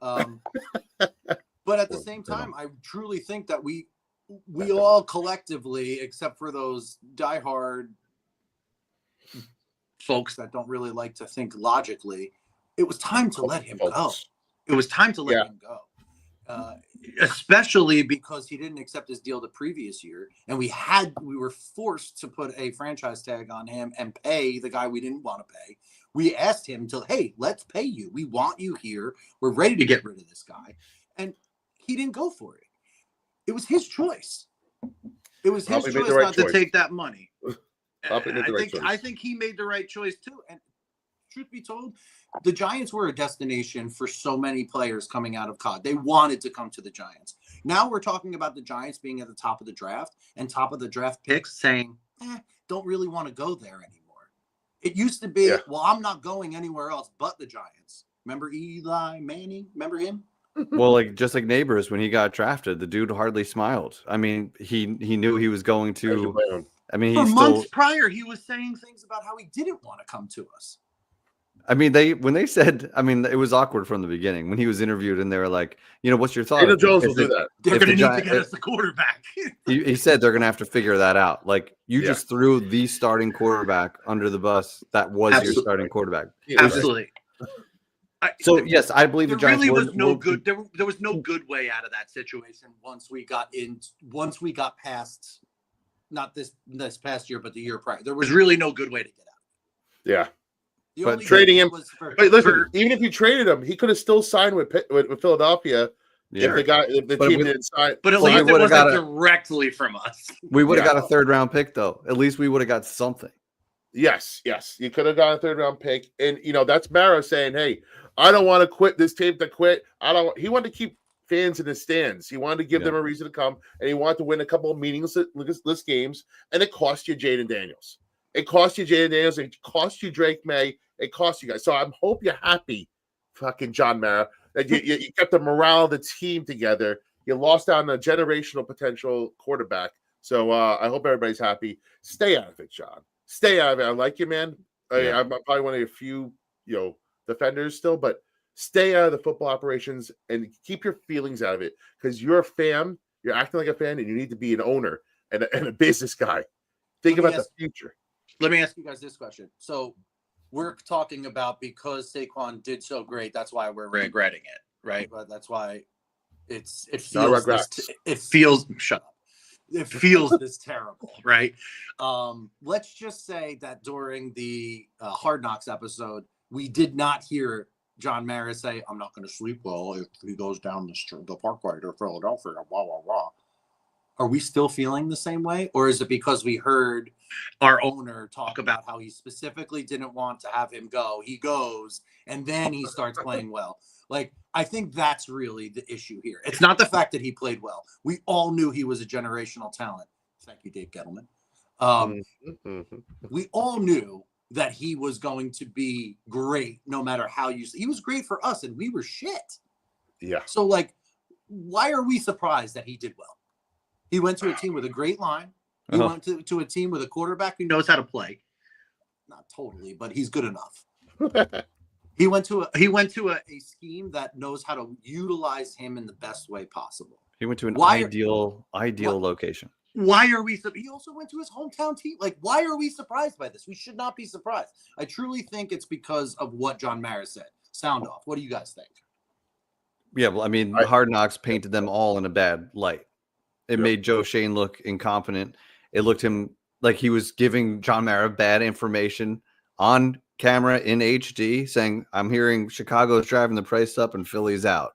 But at the same time, I truly think that we all collectively, except for those diehard folks that don't really like to think logically, it was time to let him go. It was time to let him go. Especially because he didn't accept his deal the previous year, and we were forced to put a franchise tag on him and pay the guy we didn't want to pay. We asked him hey, let's pay you. We want you here. We're ready to get rid of this guy. And he didn't go for it. It was his choice. It was his choice not to take that money. I think he made the right choice too. And truth be told, the Giants were a destination for so many players coming out of college. They wanted to come to the Giants. Now we're talking about the Giants being at the top of the draft and top of the draft picks saying, don't really want to go there anymore. It used to be, well, I'm not going anywhere else but the Giants. Remember Eli Manning? Remember him? Well, like just like Neighbors, when he got drafted, the dude hardly smiled. I mean, he knew he was going to. I mean, for months prior, he was saying things about how he didn't want to come to us. I mean, when they said, I mean, it was awkward from the beginning when he was interviewed, and they were like, what's your thought? Daniel Jones will do that. They're going to need to get us the quarterback. he said they're going to have to figure that out. Like you just threw the starting quarterback under the bus. That was your starting quarterback. Absolutely. So yes, I believe the Giants really was no good. There was no good way out of that situation once we got past, not this past year, but the year prior. There was really no good way to get out. Yeah. But trading him was even if you traded him, he could have still signed with Philadelphia if the team didn't sign. But at least it wasn't directly from us. We would have got a 3rd round pick though. At least we would have got something. Yes. You could have got a 3rd round pick. And that's Mara saying, hey, I don't want to quit this team to quit. He wanted to keep fans in the stands. He wanted to give them a reason to come, and he wanted to win a couple of meaningless games, and it cost you Jaden Daniels. It cost you It cost you Drake May. It cost you guys. So I hope you're happy, fucking John Mara, that you kept the morale of the team together. You lost out on a generational potential quarterback. So I hope everybody's happy. Stay out of it, John. Stay out of it. I like you, man. I'm probably one of your few, defenders still, but stay out of the football operations and keep your feelings out of it because you're a fan. You're acting like a fan, and you need to be an owner and a business guy. Think about the future. Let me ask you guys this question. So we're talking about because Saquon did so great, that's why we're regretting it, right? But that's why it feels this terrible, right? Let's just say that during the Hard Knocks episode, we did not hear John Mara say, I'm not going to sleep well if he goes down the parkway to Philadelphia, blah, blah, blah. Are we still feeling the same way? Or is it because we heard our owner talk about how he specifically didn't want to have him go? He goes, and then he starts playing well. Like, I think that's really the issue here. It's not the fact that he played well. We all knew he was a generational talent. Thank you, Dave Gettleman. We all knew that he was going to be great no matter how he was great for us, and we were shit. Yeah. So, like, why are we surprised that he did well? He went to a team with a great line. He went to a team with a quarterback who knows how to play. Not totally, but he's good enough. He went to a scheme that knows how to utilize him in the best way possible. He went to an ideal location. Why are we? He also went to his hometown team. Like, why are we surprised by this? We should not be surprised. I truly think it's because of what John Mara said. Sound off. What do you guys think? Yeah, well, I mean, Hard Knocks painted them all in a bad light. It made Joe Shane look incompetent. It looked him like he was giving John Mara bad information on camera in HD, saying, I'm hearing Chicago's driving the price up and Philly's out.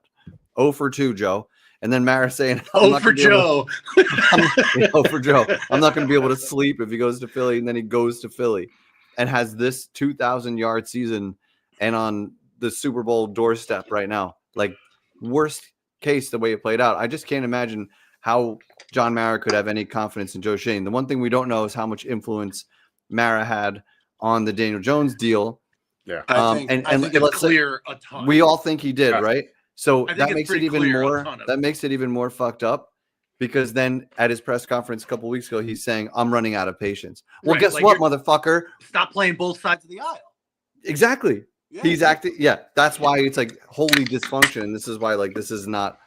0 for 2, Joe. And then Mara saying, 0 for Joe. 0 for Joe. I'm not going to be able to sleep if he goes to Philly. And then he goes to Philly and has this 2,000-yard season and on the Super Bowl doorstep right now. Like, worst case, the way it played out. I just can't imagine how John Mara could have any confidence in Joe Shane. The one thing we don't know is how much influence Mara had on the Daniel Jones deal. Yeah. I think it's clear a ton. We all think he did, right? So that makes it even more. That makes it even more fucked up because then at his press conference a couple weeks ago, he's saying, "I'm running out of patience." Well, guess like what, motherfucker? Stop playing both sides of the aisle. Exactly. Yeah. He's acting. Yeah, that's why it's like holy dysfunction. And this is why, like, this is not.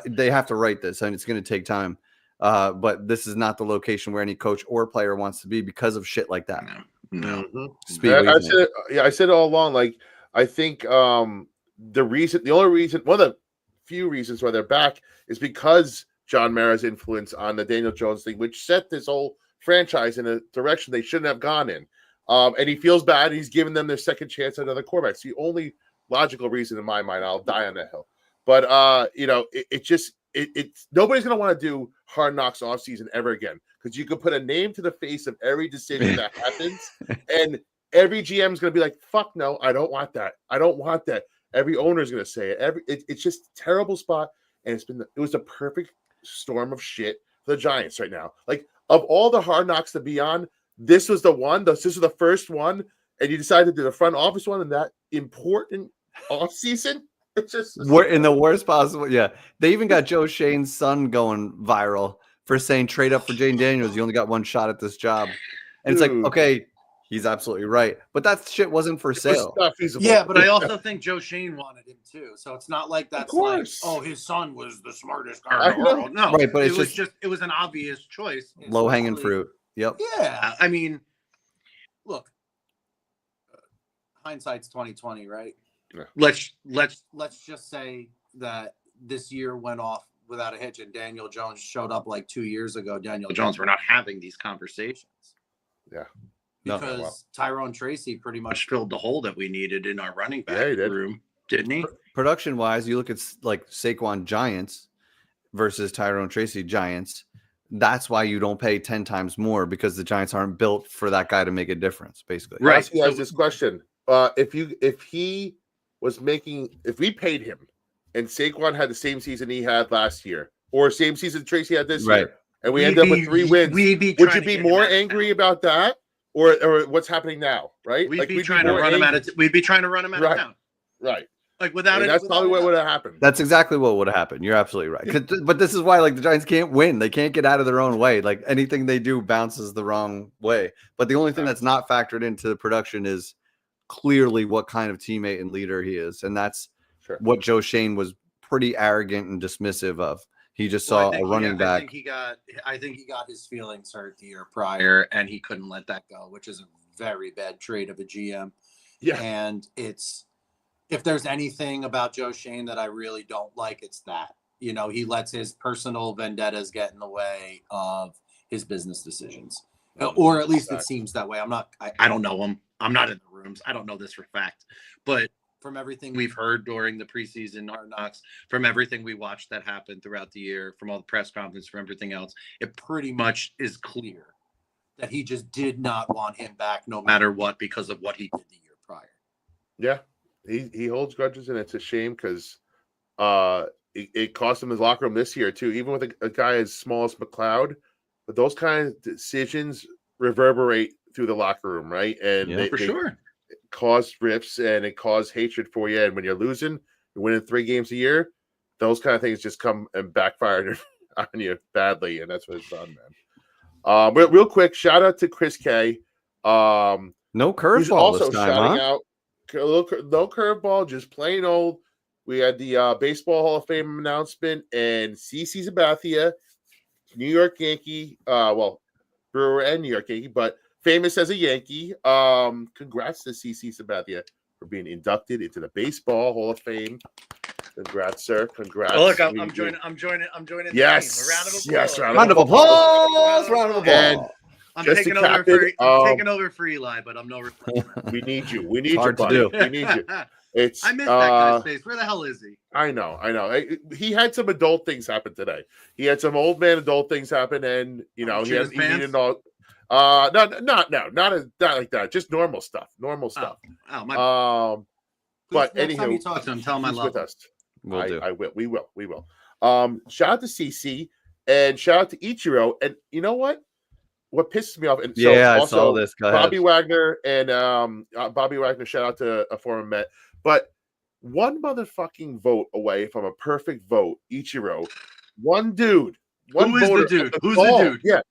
They have to write this, and it's going to take time. But this is not the location where any coach or player wants to be because of shit like that. No. Mm-hmm. I said it all along. Like, I think one of the few reasons why they're back is because John Mara's influence on the Daniel Jones thing, which set this whole franchise in a direction they shouldn't have gone in. And he feels bad. He's giving them their second chance at another quarterback. It's the only logical reason in my mind. I'll die on that hill. But it's nobody's going to want to do Hard Knocks offseason ever again because you could put a name to the face of every decision that happens, and every GM is going to be like, fuck no, I don't want that. I don't want that. Every owner is going to say it. It's just a terrible spot. And it was the perfect storm of shit for the Giants right now. Like, of all the hard knocks to be on, this was the one. This was the first one. And you decided to do the front office one in that important off season. It's just We're in the worst possible. Yeah. They even got Joe Shane's son going viral for saying trade up for Jane Daniels. You only got one shot at this job. And it's like, okay, he's absolutely right. But that shit wasn't for sale. Not feasible. Yeah, but I also think Joe Shane wanted him too. So it's not like that's like, oh, his son was the smartest guy in the world. No, right, but it was an obvious choice. Low hanging fruit. Yep. Yeah. I mean, look, hindsight's 2020, right? Yeah. Let's just say that this year went off without a hitch and Daniel Jones showed up like 2 years ago. Daniel Jones, we're not having these conversations. Yeah. Because Tyrone Tracy pretty much filled the hole that we needed in our running back room, didn't he? Production wise, you look at like Saquon Giants versus Tyrone Tracy Giants. That's why you don't pay 10 times more, because the Giants aren't built for that guy to make a difference, basically. Right. Ask you guys this question. If we paid him and Saquon had the same season he had last year, or same season Tracy had this year, and we end up with 3 wins, would you be more angry about that? Or what's happening now, right? We'd be trying to run him out of town. Right. Like without it. That's probably what would have happened. That's exactly what would have happened. You're absolutely right. But this is why, like, the Giants can't win. They can't get out of their own way. Like, anything they do bounces the wrong way. But the only thing that's not factored into the production is clearly what kind of teammate and leader he is. And that's what Joe Shane was pretty arrogant and dismissive of. He just saw a running back. I think he got his feelings hurt the year prior, and he couldn't let that go, which is a very bad trait of a GM. Yeah. And if there's anything about Joe Shane that I really don't like, it's that. You know, he lets his personal vendettas get in the way of his business decisions. Or at least it seems that way. I don't know him. I'm not in the rooms. I don't know this for fact. But from everything we've heard during the preseason Hard Knocks, from everything we watched that happened throughout the year, from all the press conferences, from everything else, it pretty much is clear that he just did not want him back no matter what, because of what he did the year prior. Yeah, he holds grudges, and it's a shame because it cost him his locker room this year too. Even with a guy as small as McLeod, but those kind of decisions reverberate through the locker room, right? And they cause rifts and it cause hatred for you. And when you're losing, you're winning 3 games a year, those kind of things just come and backfire on you badly. And that's what it's done, man. But real quick, shout out to Chris K. No curveball this time, shouting out. No curveball, just plain old. We had the Baseball Hall of Fame announcement, and CC Sabathia, New York Yankee, Brewer and New York Yankee, but famous as a Yankee. Congrats to CC Sabathia for being inducted into the Baseball Hall of Fame. Congrats, sir. Congrats. Oh, look, I'm joining. Yes. The team. A round of applause. Yes. Round of applause. Round of applause. I'm taking over for Eli, but I'm no replacement. We need you. We need you, hard to buddy. do. We need you. I miss that guy's face. Where the hell is he? I know. He had some adult things happen today. He had some old man adult things happen, and he needed all. Not like that. Just normal stuff. Oh my. But next time you anywho, talk to him, tell him I love him. us. I will. We will. Shout out to CC and shout out to Ichiro. And you know what? What pisses me off? And so I also, saw this. Bobby Wagner and Bobby Wagner. Shout out to a former Met. But one motherfucking vote away from a perfect vote, Ichiro. One dude. Who is the dude? Who's the dude? Yeah.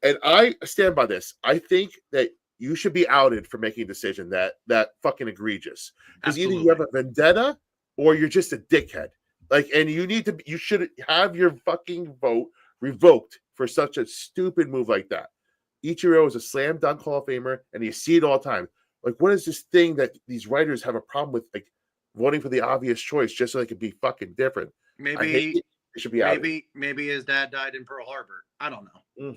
And I stand by this. I think that you should be outed for making a decision that fucking egregious. Because either you have a vendetta or you're just a dickhead. Like, and you should have your fucking vote revoked for such a stupid move like that. Ichiro is a slam dunk Hall of Famer, and you see it all the time. Like, what is this thing that these writers have a problem with, like voting for the obvious choice just so they could be fucking different? Maybe it should be outed. Maybe his dad died in Pearl Harbor. I don't know.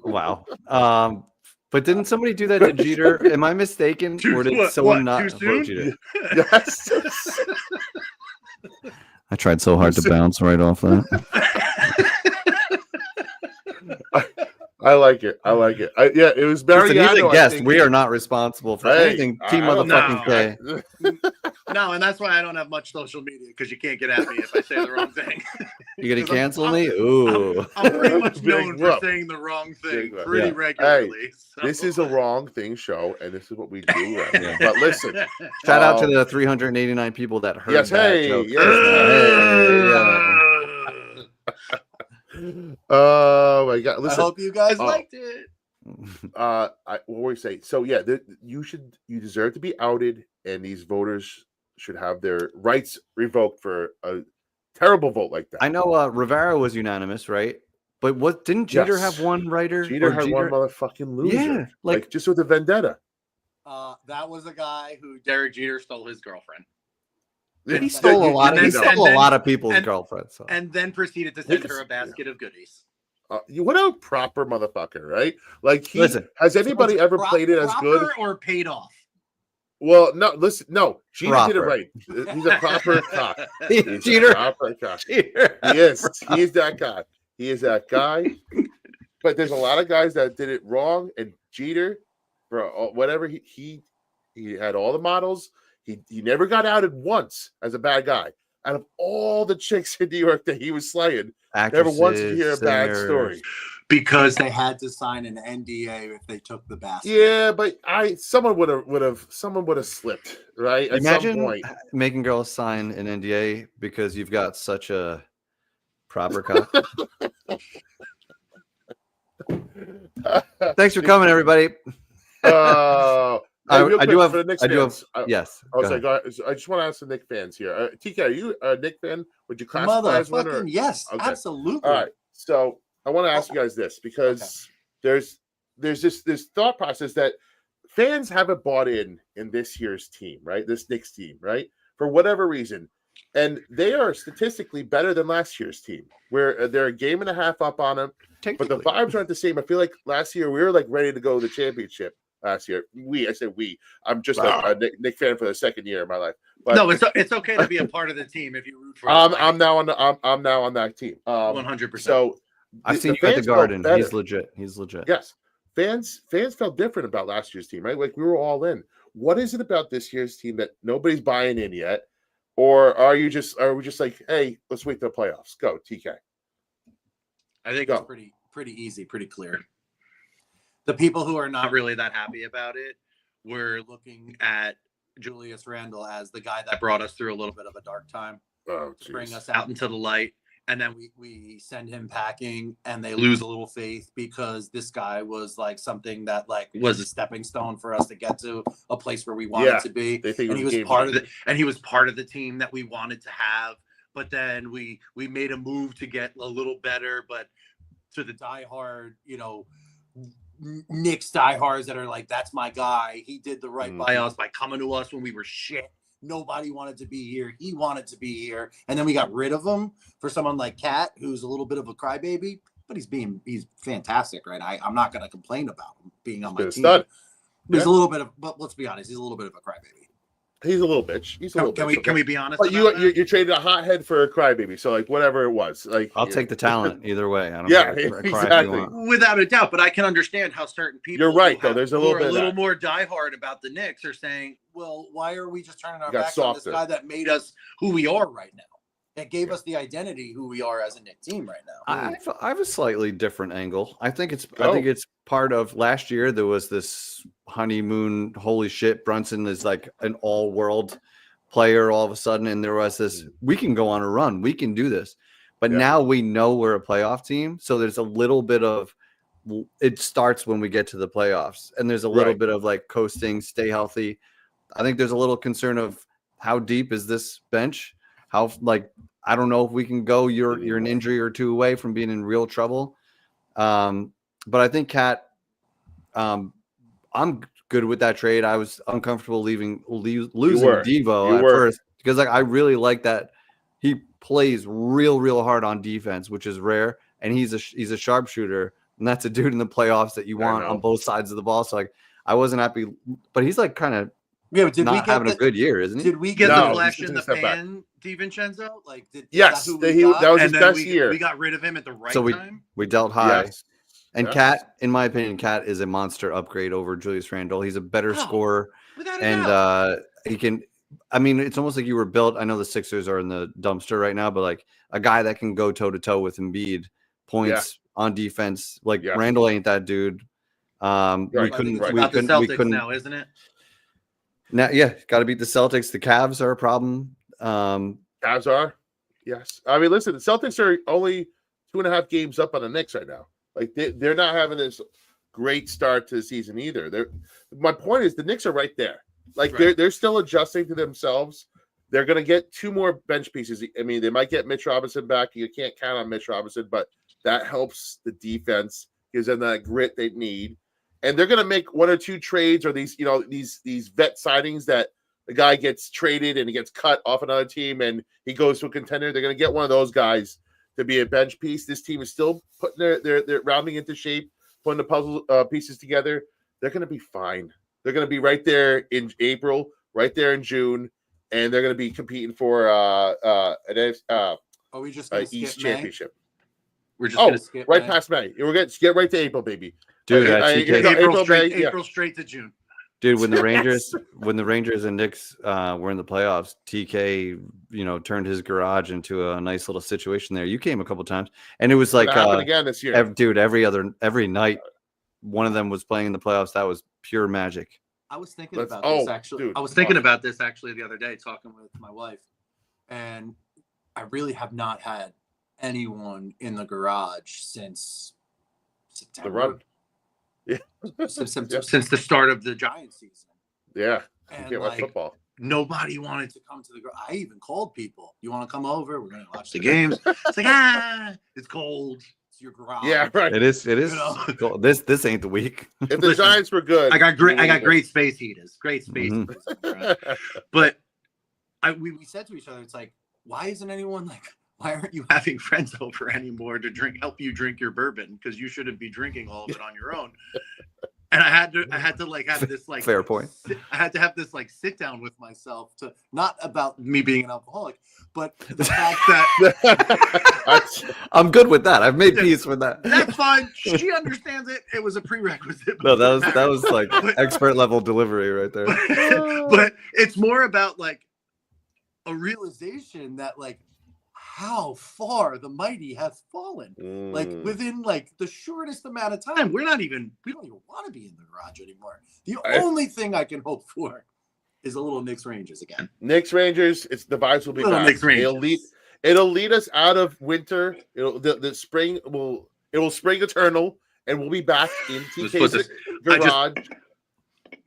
Wow. But didn't somebody do that to Jeter? Am I mistaken? Or did someone not vote Jeter? Yes. I tried so hard to bounce right off that. I like it. Yeah, it was Listen, he's Mariano. a guest. We are not responsible for anything. Team motherfucking K. No, and that's why I don't have much social media because you can't get at me if I say the wrong thing. You gonna cancel me? Ooh. I'm pretty much known Big for whoop. saying the wrong thing Big pretty whoop. regularly. So. This is a wrong thing show, and this is what we do. Right now. But listen, Shout out to the 389 people that heard yes, that hey, joke. yes. Hey, Oh my God! Listen, I hope you guys liked it. what were we say? So yeah, you deserve to be outed, and these voters should have their rights revoked for a terrible vote like that. I know Rivera was unanimous, right? But didn't Jeter have one writer? Jeter had one motherfucking loser. Yeah, like just with a vendetta. That was a guy who Derek Jeter stole his girlfriend. He stole a lot. He stole a lot of people's girlfriends. So. And then proceeded to send her a basket of goodies. What a proper motherfucker, right? Like has anybody ever played it as good or paid off? Well, no. Listen, no. Jeter did it right. He's a proper cock. Jeter. Proper cock. Jeter. He is. He is that guy. He is that guy. But there's a lot of guys that did it wrong, and Jeter, bro, whatever he had all the models. He never got outed once as a bad guy. Out of all the chicks in New York that he was slaying, never once did you hear a bad story. Because they had to sign an NDA if they took the basket. Yeah, but someone would have slipped, right? At Imagine some point. making girls sign an NDA because you've got such a proper cock. Thanks for coming, everybody. I do have. Yes. I just want to ask the Knicks fans here. TK, are you a Knicks fan? Would you classify as one? Yes, okay. Absolutely. All right. So I want to ask you guys this because there's this thought process that fans haven't bought in this year's team, right? This Knicks team, right? For whatever reason, and they are statistically better than last year's team, where they're a game and a half up on them. But the vibes aren't the same. I feel like last year we were like ready to go to the championship. Last year, I said we. I'm just a Knicks fan for the second year of my life. But no, it's okay to be a part of the team if you root for. I'm now on that team. 100%. So I've seen you at the Garden. He's legit. Yes, fans felt different about last year's team, right? Like we were all in. What is it about this year's team that nobody's buying in yet, or are we just like, hey, let's wait till the playoffs? Go, TK. I think it's pretty easy, pretty clear. The people who are not really that happy about it were looking at Julius Randle as the guy that brought us through a little bit of a dark time to bring us out into the light. And then we send him packing and they lose a little faith because this guy was like something that like was a stepping stone for us to get to a place where we wanted to be. And he was part of the team that we wanted to have. But then we made a move to get a little better, but to the diehard, Knicks diehards that are like, that's my guy. He did the right by us by coming to us when we were shit. Nobody wanted to be here. He wanted to be here. And then we got rid of him for someone like Cat, who's a little bit of a crybaby, but he's fantastic, right? I'm not going to complain about him being on my team. He's a little bit of, but let's be honest, he's a little bit of a crybaby. He's a little bitch. Can we be honest? But you traded a hothead for a crybaby, so like whatever it was, like I'll take the talent either way. I don't care. Exactly. Without a doubt, but I can understand how certain people. You're right, though. There's a little more diehard about the Knicks are saying, "Well, why are we just turning our backs on this guy that made us who we are right now? That gave us the identity who we are as a Knicks team right now." I have a slightly different angle. I think it's part of last year. There was this honeymoon. Holy shit, Brunson is like an all-world player all of a sudden, and there was this. We can go on a run. We can do this. But now we know we're a playoff team, so there's a little bit of. It starts when we get to the playoffs, and there's a little bit of like coasting, stay healthy. I think there's a little concern of how deep is this bench. How I don't know if we can go. You're an injury or two away from being in real trouble. But I think Cat, I'm good with that trade. I was uncomfortable losing Devo at first because I really like that he plays real hard on defense, which is rare, and he's a sharpshooter, and that's a dude in the playoffs that you want on both sides of the ball. So I wasn't happy, but he's like kind of. Yeah, but not having a good year, isn't he? Did we get the flash in the pan, DiVincenzo? That was his best year. We got rid of him at the right time. So we dealt high, And Cat, in my opinion, Cat is a monster upgrade over Julius Randle. He's a better scorer, and he can. I mean, it's almost like you were built. I know the Sixers are in the dumpster right now, but like a guy that can go toe to toe with Embiid, points on defense. Like Randle ain't that dude. We couldn't. We couldn't now, isn't it? Now, got to beat the Celtics. The Cavs are a problem. Cavs are, yes. I mean, listen, the Celtics are only 2.5 games up on the Knicks right now. Like they're not having this great start to the season either. My point is the Knicks are right there. Like they're still adjusting to themselves. They're going to get 2 more bench pieces. I mean, they might get Mitch Robinson back. You can't count on Mitch Robinson, but that helps the defense, gives them that grit they need. And they're going to make 1 or 2 trades or these vet signings that the guy gets traded and he gets cut off another team and he goes to a contender. They're going to get one of those guys to be a bench piece. This team is still putting their rounding into shape, putting the puzzle pieces together. They're going to be fine. They're going to be right there in April, right there in June, and they're going to be competing for an East Championship. We're just going to skip right past May. We're going to get right to April, baby. Dude, April straight to June. Dude, when the Rangers and Knicks were in the playoffs, TK, turned his garage into a nice little situation there. You came a couple times, and it was like again this year. Every night, one of them was playing in the playoffs. That was pure magic. I was thinking about this actually. Dude, I was thinking about this actually the other day, talking with my wife, and I really have not had anyone in the garage since September. The run. Yeah. Since the start of the Giants season. Yeah. And can't watch football. Nobody wanted to come to the garage. I even called people. You want to come over? We're going to watch the games. It's like, it's cold. It's your garage. Yeah, right. It is. Cold. This ain't the week. If the Giants were good. I got great space heaters. Great space heaters. But we said to each other, it's like, why isn't anyone like, why aren't you having friends over anymore to help you drink your bourbon? Because you shouldn't be drinking all of it on your own. And I had to have this like fair point. I had to have this like sit down with myself to not about me being an alcoholic, but the fact that I'm good with that. I've made peace with that. That's fine. She understands it. It was a prerequisite. No, that was like expert level delivery right there. But it's more about like a realization that like how far the mighty have fallen. Like within like the shortest amount of time. We don't even want to be in the garage anymore. The only thing I can hope for is a little Knicks Rangers again. Knicks Rangers, the vibes will be back. Knicks Rangers. It'll lead us out of winter. The spring will spring eternal, and we'll be back in TK's garage.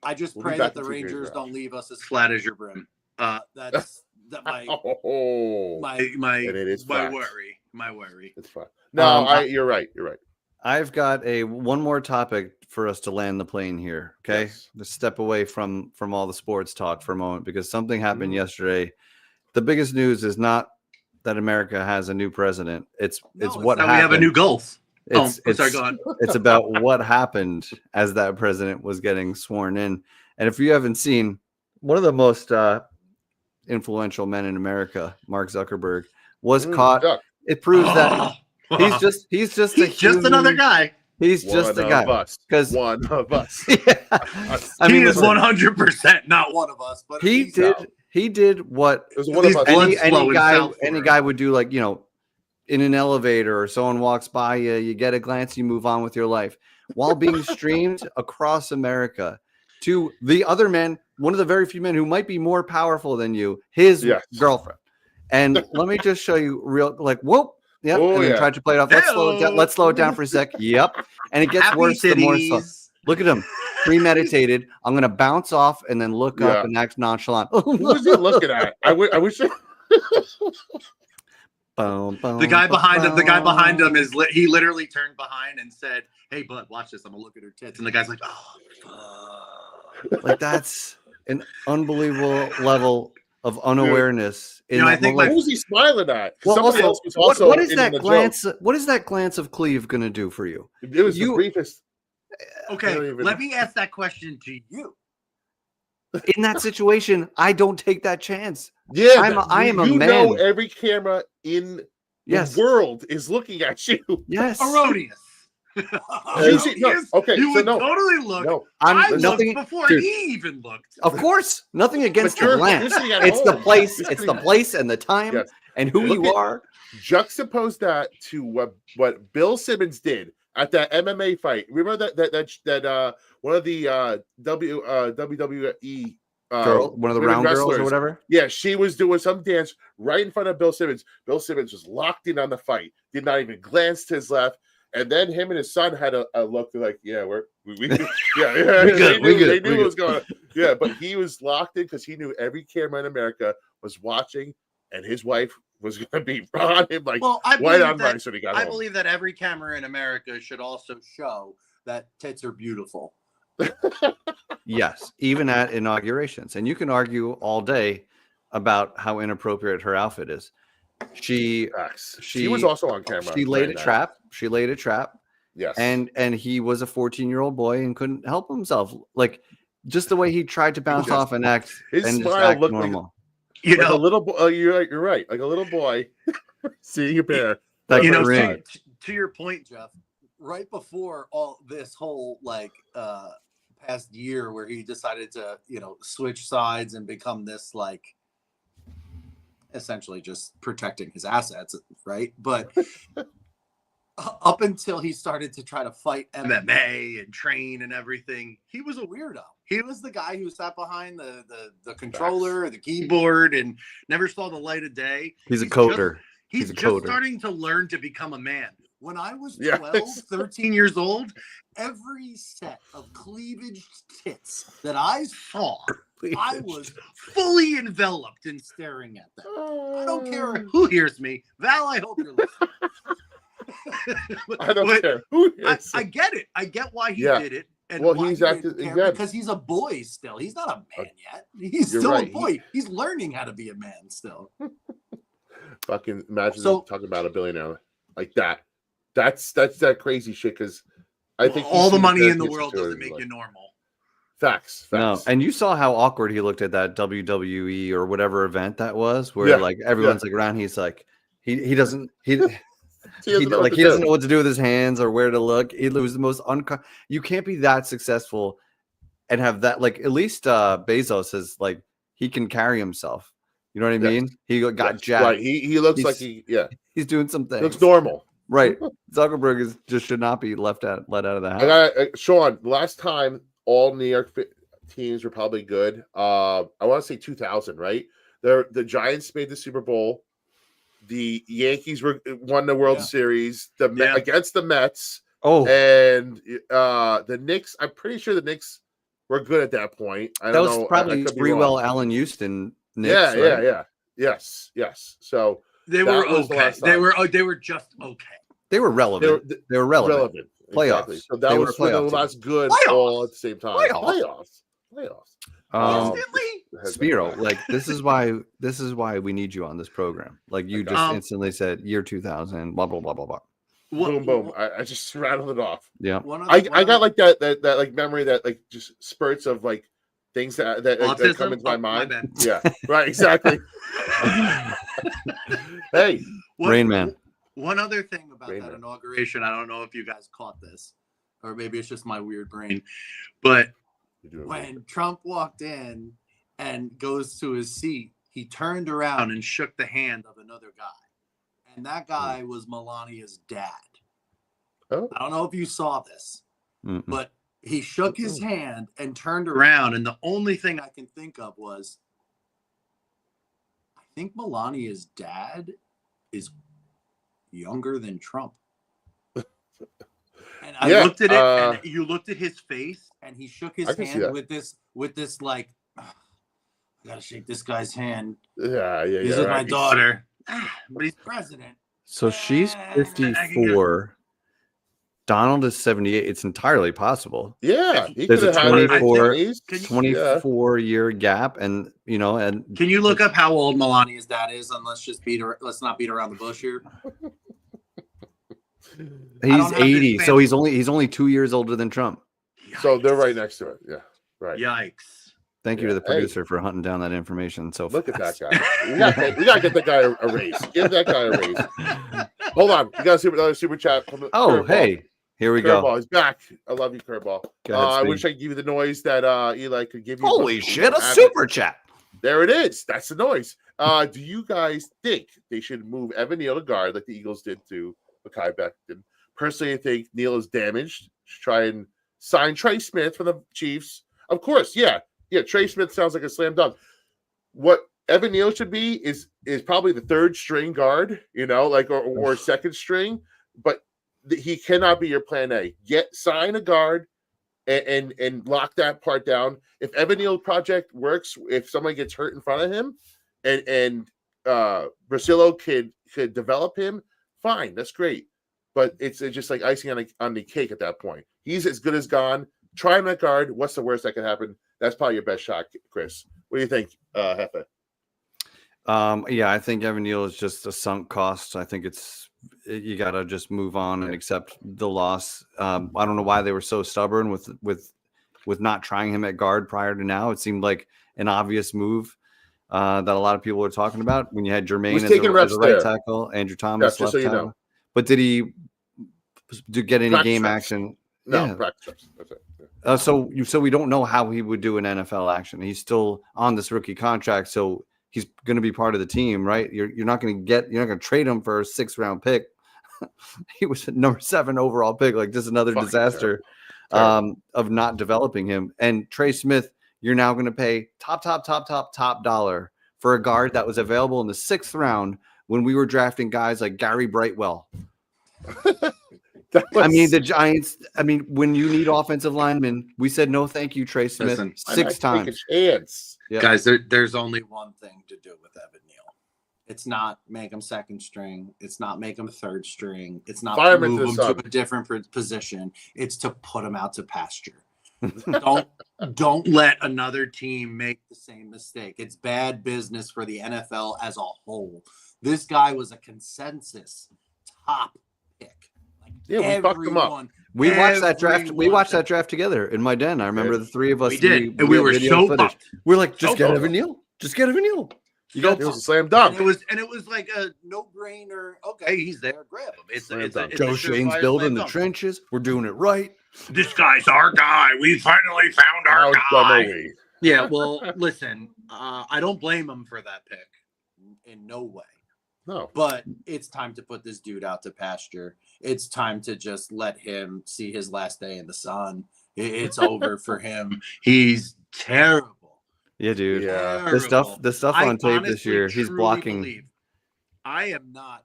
I just pray that the Rangers don't leave us as flat as your brim. That's my worry. It's fine. No, you're right. I've got one more topic for us to land the plane here. Okay, Let's step away from all the sports talk for a moment because something happened yesterday. The biggest news is not that America has a new president. It's what happened. We have a new Gulf. Sorry, go on. It's about what happened as that president was getting sworn in. And if you haven't seen, one of the most influential men in America, Mark Zuckerberg, was caught. It proves that he's just another guy. He's just a guy. Because one of us. He is 100% not one of us. But he did what any guy would do, like, in an elevator or someone walks by you, you get a glance, you move on with your life, while being streamed across America to the other man, one of the very few men who might be more powerful than you, his girlfriend. And let me just show you whoop. Yep. And then try to play it off. Let's slow it down for a sec. Yep. And it gets worse the more so. Look at him. Premeditated. I'm going to bounce off and then look up and act nonchalant. Who was he looking at? I wish. The guy behind him he literally turned behind and said, "Hey, bud, watch this. I'm gonna look at her tits." And the guy's like, "Oh, fuck." Like, that's an unbelievable level of unawareness. I think who was he smiling at? Well, somebody else was also what is that glance? What is that glance of Cleve gonna do for you? It was the briefest. Okay, let me ask that question to you. In that situation, I don't take that chance. Yeah, I am a man. Know every camera in the world is looking at you. Yes, erroneous. Okay, you so would no, totally look. no. I I'm looked nothing before dude, he even looked. Of course, nothing against But you're the glance. sitting at It's the home. place. You're It's sitting the at- place and the time Yes. and who Look you at- are. Juxtapose that to what Bill Simmons did at that MMA fight. Remember that one of the WWE Girl, one of the women round girls or wrestlers. whatever. Yeah, she was doing some dance right in front of Bill Simmons. Bill Simmons was locked in on the fight, did not even glance to his left. And then him and his son had a look like, yeah, we they knew what was going on. Yeah, but he was locked in because he knew every camera in America was watching, and his wife was going to be on him like white on rice when he got home. I believe that every camera in America should also show that tits are beautiful. Yes, even at inaugurations. And you can argue all day about how inappropriate her outfit is. She was also on camera. She laid a trap. She laid a trap. Yes. And he was a 14-year-old boy and couldn't help himself. Like just the way he tried to bounce off and act his and smile just act looked normal. Like a little boy. You're right. Like a little boy seeing a bear. To your point, Jeff, right before all this whole past year where he decided to, switch sides and become this essentially just protecting his assets, right? But up until he started to try to fight MMA and train and everything, he was a weirdo. He was the guy who sat behind the controller, the keyboard, and never saw the light of day. He's a coder. He's just starting to learn to become a man. When I was 12, 13 years old, every set of cleavage tits that I saw, I was fully enveloped in staring at them. I don't care who hears me. Val, I hope you're listening. I don't care who hears I get it. I get why he did it. And he's acting because he's a boy still. He's not a man yet. He's still a boy. He's learning how to be a man still. Fucking imagine talking about a billionaire like that. That's that crazy shit. Because I think all the money in the world doesn't make you normal. Facts. No, and you saw how awkward he looked at that WWE or whatever event that was, where everyone's around. He's like, he doesn't know what to do with his hands or where to look. It was the most you can't be that successful and have that. Like at least Bezos is like he can carry himself. You know what I mean? He got jacked. Right. He looks like he's doing something. Looks normal. Right. Zuckerberg just should not be let out of the house. Sean, last time all New York teams were probably good. I want to say 2000, right? The Giants made the Super Bowl. The Yankees won the World Series. Against the Mets. Oh, and the Knicks. I'm pretty sure the Knicks were good at that point. I don't know. That was probably Sprewell, Allen Houston. Knicks, yeah. Yes. So they were okay. They were just okay. They were relevant. They were relevant. Playoffs. Exactly. So that was when the last good all at the same time. Playoffs. Spiro, like this is why we need you on this program. Like you just instantly said year 2000, blah blah blah blah blah. Boom. I just rattled it off. Yeah. I got like that like memory that like just spurts of like things that come into my mind. Yeah. Right. Exactly. Hey, Rain Man. One other thing about that inauguration, I don't know if you guys caught this, or maybe it's just my weird brain, but when Trump walked in and goes to his seat, he turned around and shook the hand of another guy. And that guy was Melania's dad. Oh. I don't know if you saw this, but he shook his hand and turned around. And the only thing I can think of was, I think Melania's dad is younger than Trump. And I looked at it, and you looked at his face, and he shook his hand with this like, I gotta shake this guy's hand. Yeah. This is my daughter, but he's president. So she's 54. Donald is 78. It's entirely possible. Yeah, there's a 24-year gap, and and can you look up how old Melania's dad is? And let's not beat around the bush here. He's 80, so he's only 2 years older than Trump. Yikes. So they're right next to it. Yeah, right. Yikes! Thank you to the producer for hunting down that information. So look at that guy. We gotta get that guy a raise. Give that guy a raise. Hold on, we got another super chat. Oh, hey, Here we Curveball go. is back. I love you, Curveball. Go ahead, I Speed. wish I could give you the noise that Eli could give you. Holy shit, a Have super it. chat. There it is. That's the noise. Do you guys think they should move Evan Neal to guard like the Eagles did to Mekhi Becton? Personally, I think Neal is damaged. Should try and sign Trey Smith for the Chiefs. Of course, yeah. Trey Smith sounds like a slam dunk. What Evan Neal should be is probably the third string guard, or second string, but he cannot be your plan A. Sign a guard and lock that part down. If Evan Neal project works, if someone gets hurt in front of him, and Brasillo could develop him, fine, that's great. But it's just like icing on the cake at that point. He's as good as gone. Try him at guard. What's the worst that could happen? That's probably your best shot, Chris. What do you think, Hefe? I think Evan Neal is just a sunk cost. I think you got to just move on and accept the loss. I don't know why they were so stubborn with not trying him at guard prior to now. It seemed like an obvious move that a lot of people were talking about when you had Jermaine as a right tackle, Andrew Thomas left tackle. But did he get any game action? No, practice. That's it. Yeah. So we don't know how he would do an NFL action. He's still on this rookie contract, so he's going to be part of the team, right? You're not going to trade him for a 6th round pick. He was a number 7 overall pick. Like, just another disaster of not developing him. And Trey Smith, you're now going to pay top dollar for a guard that was available in the 6th round when we were drafting guys like Gary Brightwell. The Giants, when you need offensive linemen, we said no thank you, Trey Smith. Listen, 6 times. Yeah. Guys, there's only one thing to do with Evan Neal. It's not make him 2nd string. It's not make him 3rd string. It's not move him to a different position. It's to put him out to pasture. Don't let another team make the same mistake. It's bad business for the NFL as a whole. This guy was a consensus top pick. We fucked him up. We watched that draft. We watched that draft together in my den. I remember the 3 of us. We did, and we were so pumped. We're like, just get Evan Neal. Just get Evan Neal. It was a slam dunk. And it was like a no-brainer. Okay, he's there. Grab him. It's Joe Shane's building the trenches. We're doing it right. This guy's our guy. We finally found our guy. Yeah. Well, listen. I don't blame him for that pick. In no way. No. But it's time to put this dude out to pasture. It's time to just let him see his last day in the sun. It's over for him. He's terrible. Yeah, dude. Yeah. The stuff on tape this year, he's blocking. I am not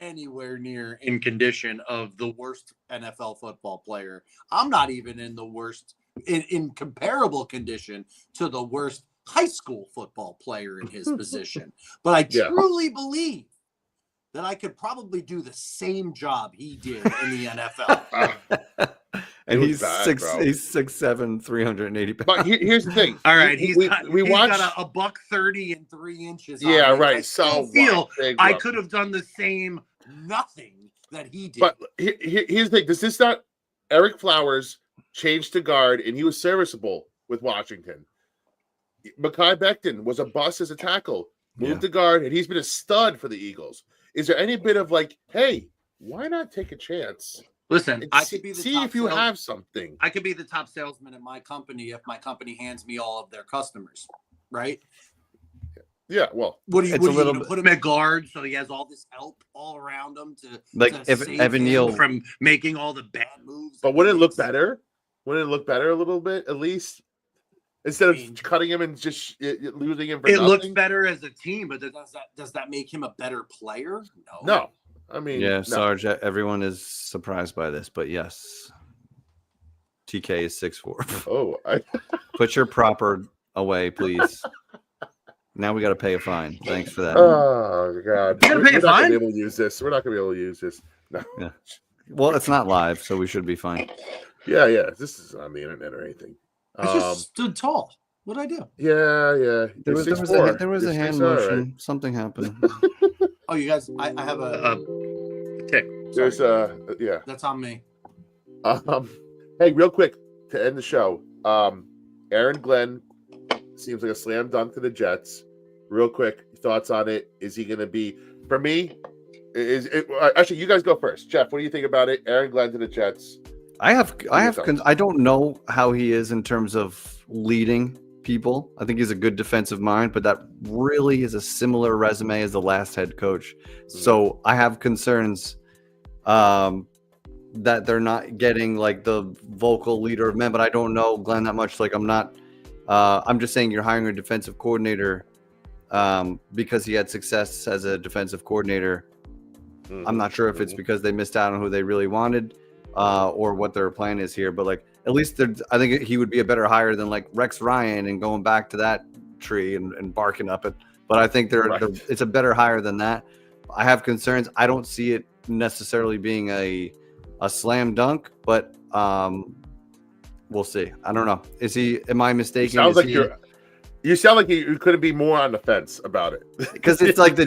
anywhere near in condition of the worst NFL football player. I'm not even in the worst in comparable condition to the worst high school football player in his position. But I truly believe that I could probably do the same job he did in the NFL. And he's 6'7", 380 pounds. But here's the thing. All right, he's got a $130 and 3 inches. Yeah, right. So I could have done the same nothing that he did. But here's the thing. Does this not Eric Flowers changed to guard and he was serviceable with Washington? Mekhi Becton was a bust as a tackle, moved to guard, and he's been a stud for the Eagles. Is there any bit of like, hey, why not take a chance? Listen, I could be the see if you have something. I could be the top salesman at my company if my company hands me all of their customers, right? Yeah, well, what do you put him at guard so he has all this help all around him to if Evan Neal from making all the bad moves? But wouldn't it look better? Wouldn't it look better a little bit at least? Instead of cutting him and just losing him for nothing? Looks better as a team, but does that make him a better player? No. I mean, Sarge, everyone is surprised by this, but yes. TK is 6'4". Oh, Put your proper away, please. Now we got to pay a fine. Thanks for that. Oh, God. We're not going to be able to use this. We're not going to be able to use this. No. Yeah. Well, it's not live, so we should be fine. Yeah. This is on the internet or anything. I just stood tall. What'd I do? Yeah. There was a hand motion. Right. Something happened. Oh, you guys, I have a tick. There's yeah. That's on me. Hey, real quick to end the show. Aaron Glenn seems like a slam dunk to the Jets. Real quick, thoughts on it? Is he going to be? For me, Actually, you guys go first. Jeff, what do you think about it? Aaron Glenn to the Jets. I don't know how he is in terms of leading people. I think he's a good defensive mind, but that really is a similar resume as the last head coach. So I have concerns that they're not getting like the vocal leader of men, but I don't know Glenn that much. Like I'm just saying you're hiring a defensive coordinator because he had success as a defensive coordinator. I'm not sure if it's because they missed out on who they really wanted or what their plan is here, but like at least I think he would be a better hire than like Rex Ryan and going back to that tree and barking up it. But I think it's a better hire than that. I have concerns. I don't see it necessarily being a slam dunk, but we'll see. I don't know. Am I mistaken? You sound like you couldn't be more on the fence about it. Because it's like the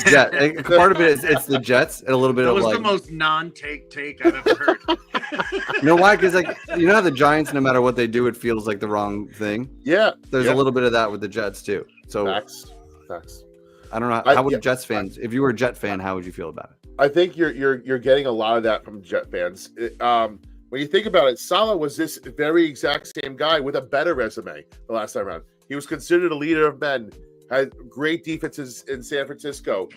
Jet. Part of it is it's the Jets and a little bit that of was like the most non-take I've ever heard. You know why? Because like you know how the Giants, no matter what they do, it feels like the wrong thing. Yeah. There's a little bit of that with the Jets too. So Facts. I don't know. How would Jets fans, if you were a Jet fan, how would you feel about it? I think you're getting a lot of that from Jet fans. When you think about it, Saleh was this very exact same guy with a better resume the last time around. He was considered a leader of men, had great defenses in San Francisco.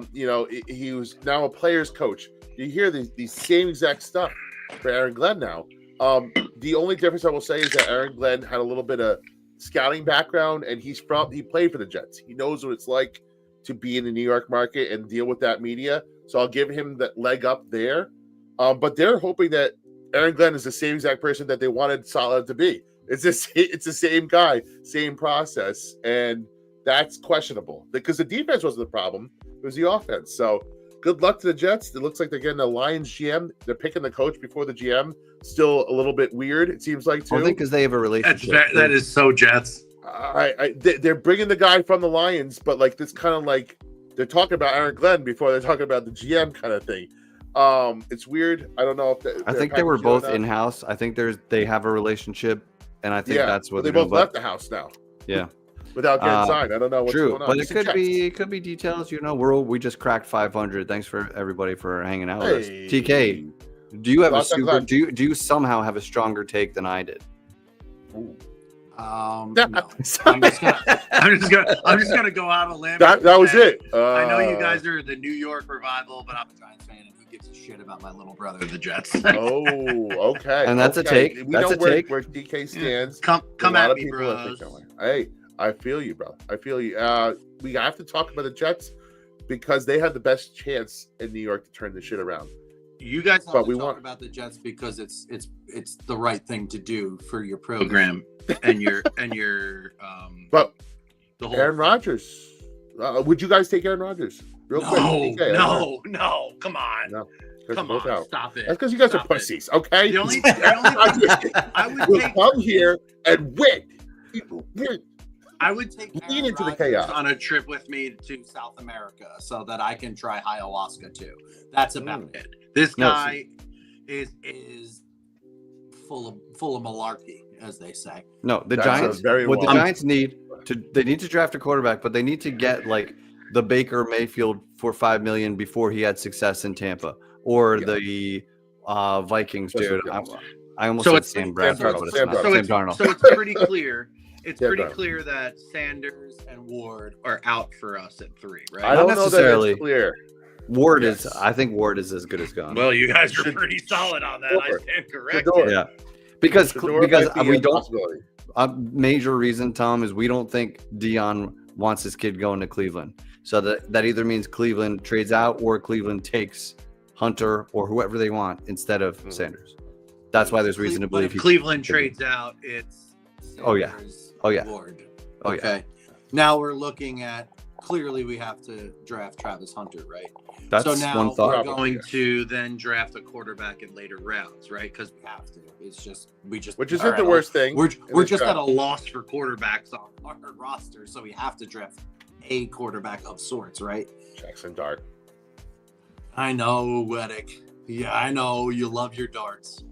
He was now a player's coach. You hear these same exact stuff for Aaron Glenn now. The only difference I will say is that Aaron Glenn had a little bit of scouting background, and he played for the Jets. He knows what it's like to be in the New York market and deal with that media. So I'll give him that leg up there. But they're hoping that Aaron Glenn is the same exact person that they wanted Saleh to be. It's the same guy, same process, and that's questionable because the defense wasn't the problem; it was the offense. So, good luck to the Jets. It looks like they're getting a Lions GM. They're picking the coach before the GM. Still a little bit weird. It seems like too. I think because they have a relationship. That is so Jets. They're bringing the guy from the Lions, but like this kind of like they're talking about Aaron Glenn before they're talking about the GM kind of thing. It's weird. I don't know if I think they were both in house. I think they have a relationship. And I think that's what they both left the house now. Yeah, without getting signed. I don't know what's going on. But it could be details. We just cracked 500. Thanks for everybody for hanging out with us. TK, do you have do you somehow have a stronger take than I did? No. I'm just gonna go out on a limb. That was it. I know you guys are the New York Revival, but I'm a Giants fan, and who gives a shit about my little brother, the Jets? Oh, okay. And that's a take. We know where DK stands. Come at me, bro. Hey, I feel you, bro. I feel you. We have to talk about the Jets because they have the best chance in New York to turn this shit around. You guys have to talk about the Jets because it's the right thing to do for your program and your but the whole Aaron Rodgers. Would you guys take Aaron Rodgers? Real quick. DK, no, come on. No, come on, stop it. That's because you guys are pussies, okay? The only thing I would come here and win. I would take lean into the chaos on a trip with me to South America so that I can try ayahuasca too. That's about it. This guy is full of malarkey, as they say. No, the Giants. The Giants need to draft a quarterback, but they need to get like the Baker Mayfield for $5 million before he had success in Tampa, or the Vikings, dude. I almost said Sam Bradford, but it's not. Sam Darnold. So it's pretty clear. It's pretty clear that Sanders and Ward are out for us at 3, right? I don't know that it's clear. Ward is. I think Ward is as good as gone. Well, you guys are pretty solid on that. I stand corrected. Yeah, because we don't. A major reason, Tom, is we don't think Dion wants his kid going to Cleveland. So that either means Cleveland trades out or Cleveland takes Hunter or whoever they want instead of Sanders. That's why there's reason to believe Cleveland trades out. It's Sanders, Ward. Okay. Now we're looking at clearly we have to draft Travis Hunter, right? That's so now one thought. We're going to then draft a quarterback in later rounds, right? Because we have to. It's just which isn't the worst thing. We're just at a loss for quarterbacks on our roster, so we have to draft a quarterback of sorts, right? Jackson Dart. I know, Weddick. Yeah, I know you love your darts.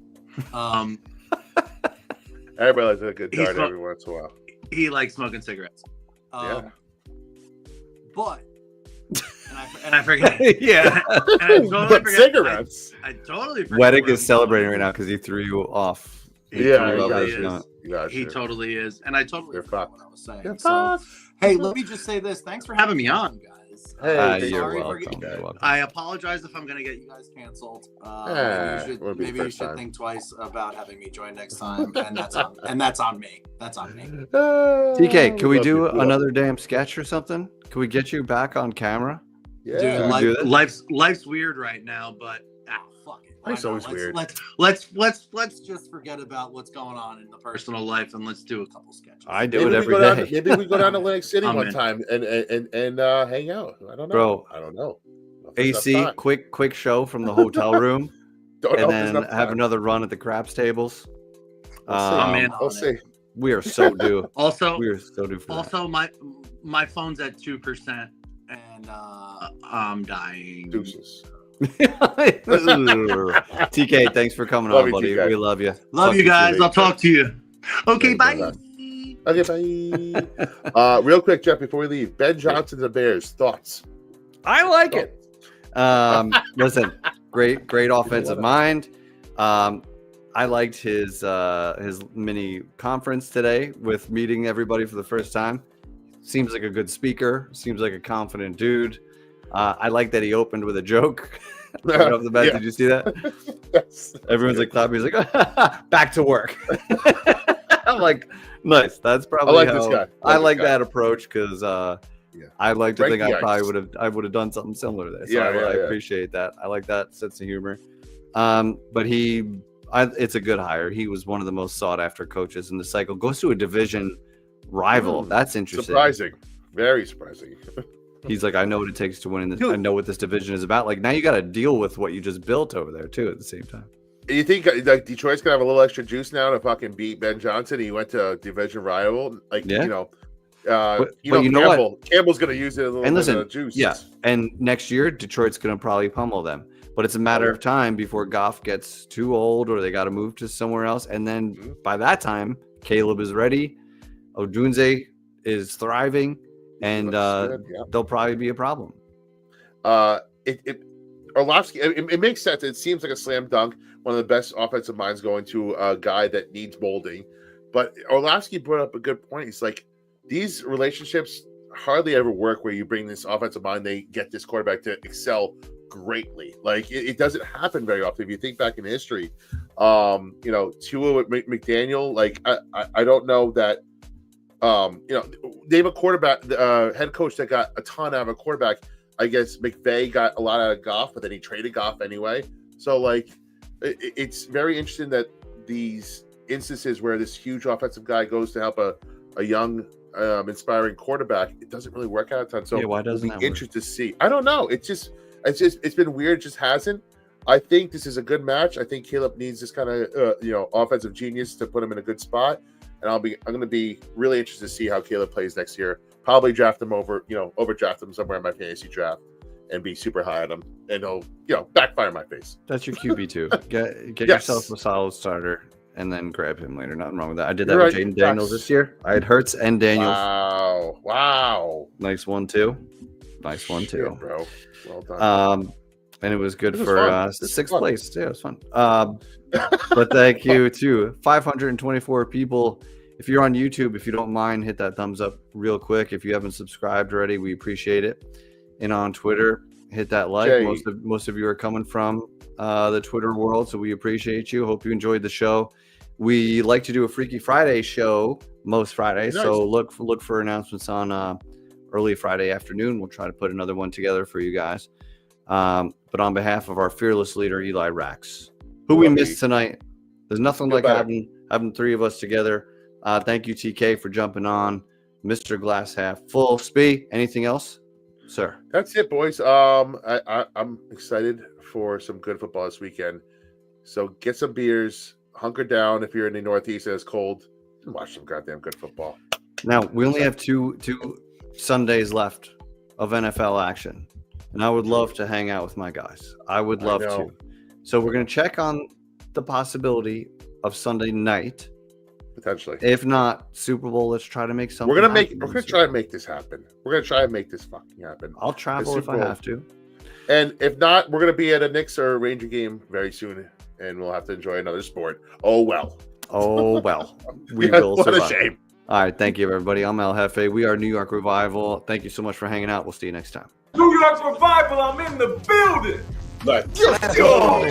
Everybody likes a good dart every once in a while. He likes smoking cigarettes. Yeah. But and I forget. Yeah. And I totally But forget. cigarettes. I totally forget. Weddick where is I'm celebrating going. right now because he threw you off. Yeah, threw you he off got his you. nut. Gotcha. He totally is, and I totally You're forgot fucked. what I was saying. You're So, fucked. hey, let me just say this. Thanks for having me on, guys. Hey, You're sorry for welcome. getting- You're welcome. I apologize if I'm going to get you guys canceled. Won't be the Maybe you first should time. think twice about having me join next time, and that's on me. That's on me. TK, can we love do you. We love another damn sketch or something? Can we get you back on camera? you. Dude, Yeah. we do this? life's weird right now, but fuck it. Why Life's not? always weird. Let's just forget about what's going on in the personal life and let's do a couple sketches. I do Maybe it we every go down. day. Maybe we go down to Atlantic City I'm one in. time and hang out. I don't know, Bro. I don't know. If there's AC, enough time. quick show from the hotel room, Don't know and if there's then enough have time. another run at the craps tables. We'll see. I'm in We'll on see. it. We are so due. Also, We are so due for that. also my phone's at 2%, and I'm dying. Deuces. TK, thanks for coming Love on, you, buddy. TK. We love you. Love Talk you to guys. soon. I'll talk to you. Okay, Bye. bye. Okay, bye. Real quick, Jeff, before we leave, Ben Johnson, the Bears, thoughts? I like it. Listen, great offensive mind. I liked his mini conference today with meeting everybody for the first time. Seems like a good speaker. Seems like a confident dude. I like that he opened with a joke right off the bat. Yeah. Did you see that? Yes. Everyone's like clapping. He's like, back to work. I'm like, nice. That's probably I like how this guy. I like this guy. that approach because Yeah. I like to Break think the I ice. probably would have done something similar there. So Yeah, I yeah. appreciate that. I like that sense of humor. But it's a good hire. He was one of the most sought after coaches in the cycle. Goes to a division rival. That's interesting. Surprising. Very surprising. He's like, I know what it takes to win in this. Dude. I know what this division is about. Like now you got to deal with what you just built over there too at the same time. You think like Detroit's gonna have a little extra juice now to fucking beat Ben Johnson? He went to a division rival, like Yeah. but you know what? Campbell's gonna use it a little And bit listen, of juice. yeah. And next year, Detroit's going to probably pummel them. But it's a matter of time before Goff gets too old or they got to move to somewhere else. And then by that time, Caleb is ready. Odunze is thriving. And Looks good, yeah. they'll probably be a problem. Orlovsky, it makes sense. It seems like a slam dunk. One of the best offensive minds going to a guy that needs molding. But Orlovsky brought up a good point. He's like, these relationships hardly ever work where you bring this offensive mind, they get this quarterback to excel greatly. Like it doesn't happen very often. If you think back in history, Tua with McDaniel, like I don't know that, they have a quarterback, head coach that got a ton out of a quarterback. I guess McVay got a lot out of Goff, but then he traded Goff anyway. So like, it's very interesting that these instances where this huge offensive guy goes to help a young, inspiring quarterback, it doesn't really work out a ton. So Yeah, why doesn't that work? interesting to see. I don't know. It's been weird. It just hasn't. I think this is a good match. I think Caleb needs this kind of offensive genius to put him in a good spot. And I'm going to be really interested to see how Caleb plays next year. Probably draft him overdraft him somewhere in my fantasy draft and be super high on him. And he'll backfire in my face. That's your QB2. Get Yes. yourself a solid starter and then grab him later. Nothing wrong with that. I did that You're with right. Jaden Daniels Yes. this year. I had Hurts and Daniels. Wow. Nice one, too. Nice one, too. Shit, bro. Well done. And it was good This was for fun. This was sixth fun. place too. It was fun. But thank you to 524 people. If you're on YouTube, if you don't mind, hit that thumbs up real quick. If you haven't subscribed already, we appreciate it. And on Twitter, hit that like. Jay. Most of you are coming from the Twitter world, so we appreciate you. Hope you enjoyed the show. We like to do a Freaky Friday show most Fridays, Nice. so look for announcements on early Friday afternoon. We'll try to put another one together for you guys. But on behalf of our fearless leader, Eli Rax, who we Love missed you. tonight, there's nothing Feel like better. having three of us together. Thank you, TK, for jumping on. Mr. Glass Half Full. Spee, anything else, sir? That's it, boys. I'm excited for some good football this weekend. So get some beers, hunker down if you're in the Northeast and it's cold, and watch some goddamn good football. Now we only have two Sundays left of NFL action, and I would love to hang out with my guys. I would love know. to. So we're gonna check on the possibility of Sunday night. Potentially. If not Super Bowl, let's try to make something. We're gonna try and make this happen. We're gonna try and make this fucking happen. I'll travel if I have to. And if not, we're gonna be at a Knicks or Ranger game very soon, and we'll have to enjoy another sport. Oh well. Oh well. We will survive. What a shame. All right, thank you everybody. I'm El Jefe. We are New York Revival. Thank you so much for hanging out. We'll see you next time. New York Revival, I'm in the building. Let's go.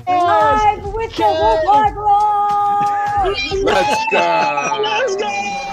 Live with the Revival. Let's go.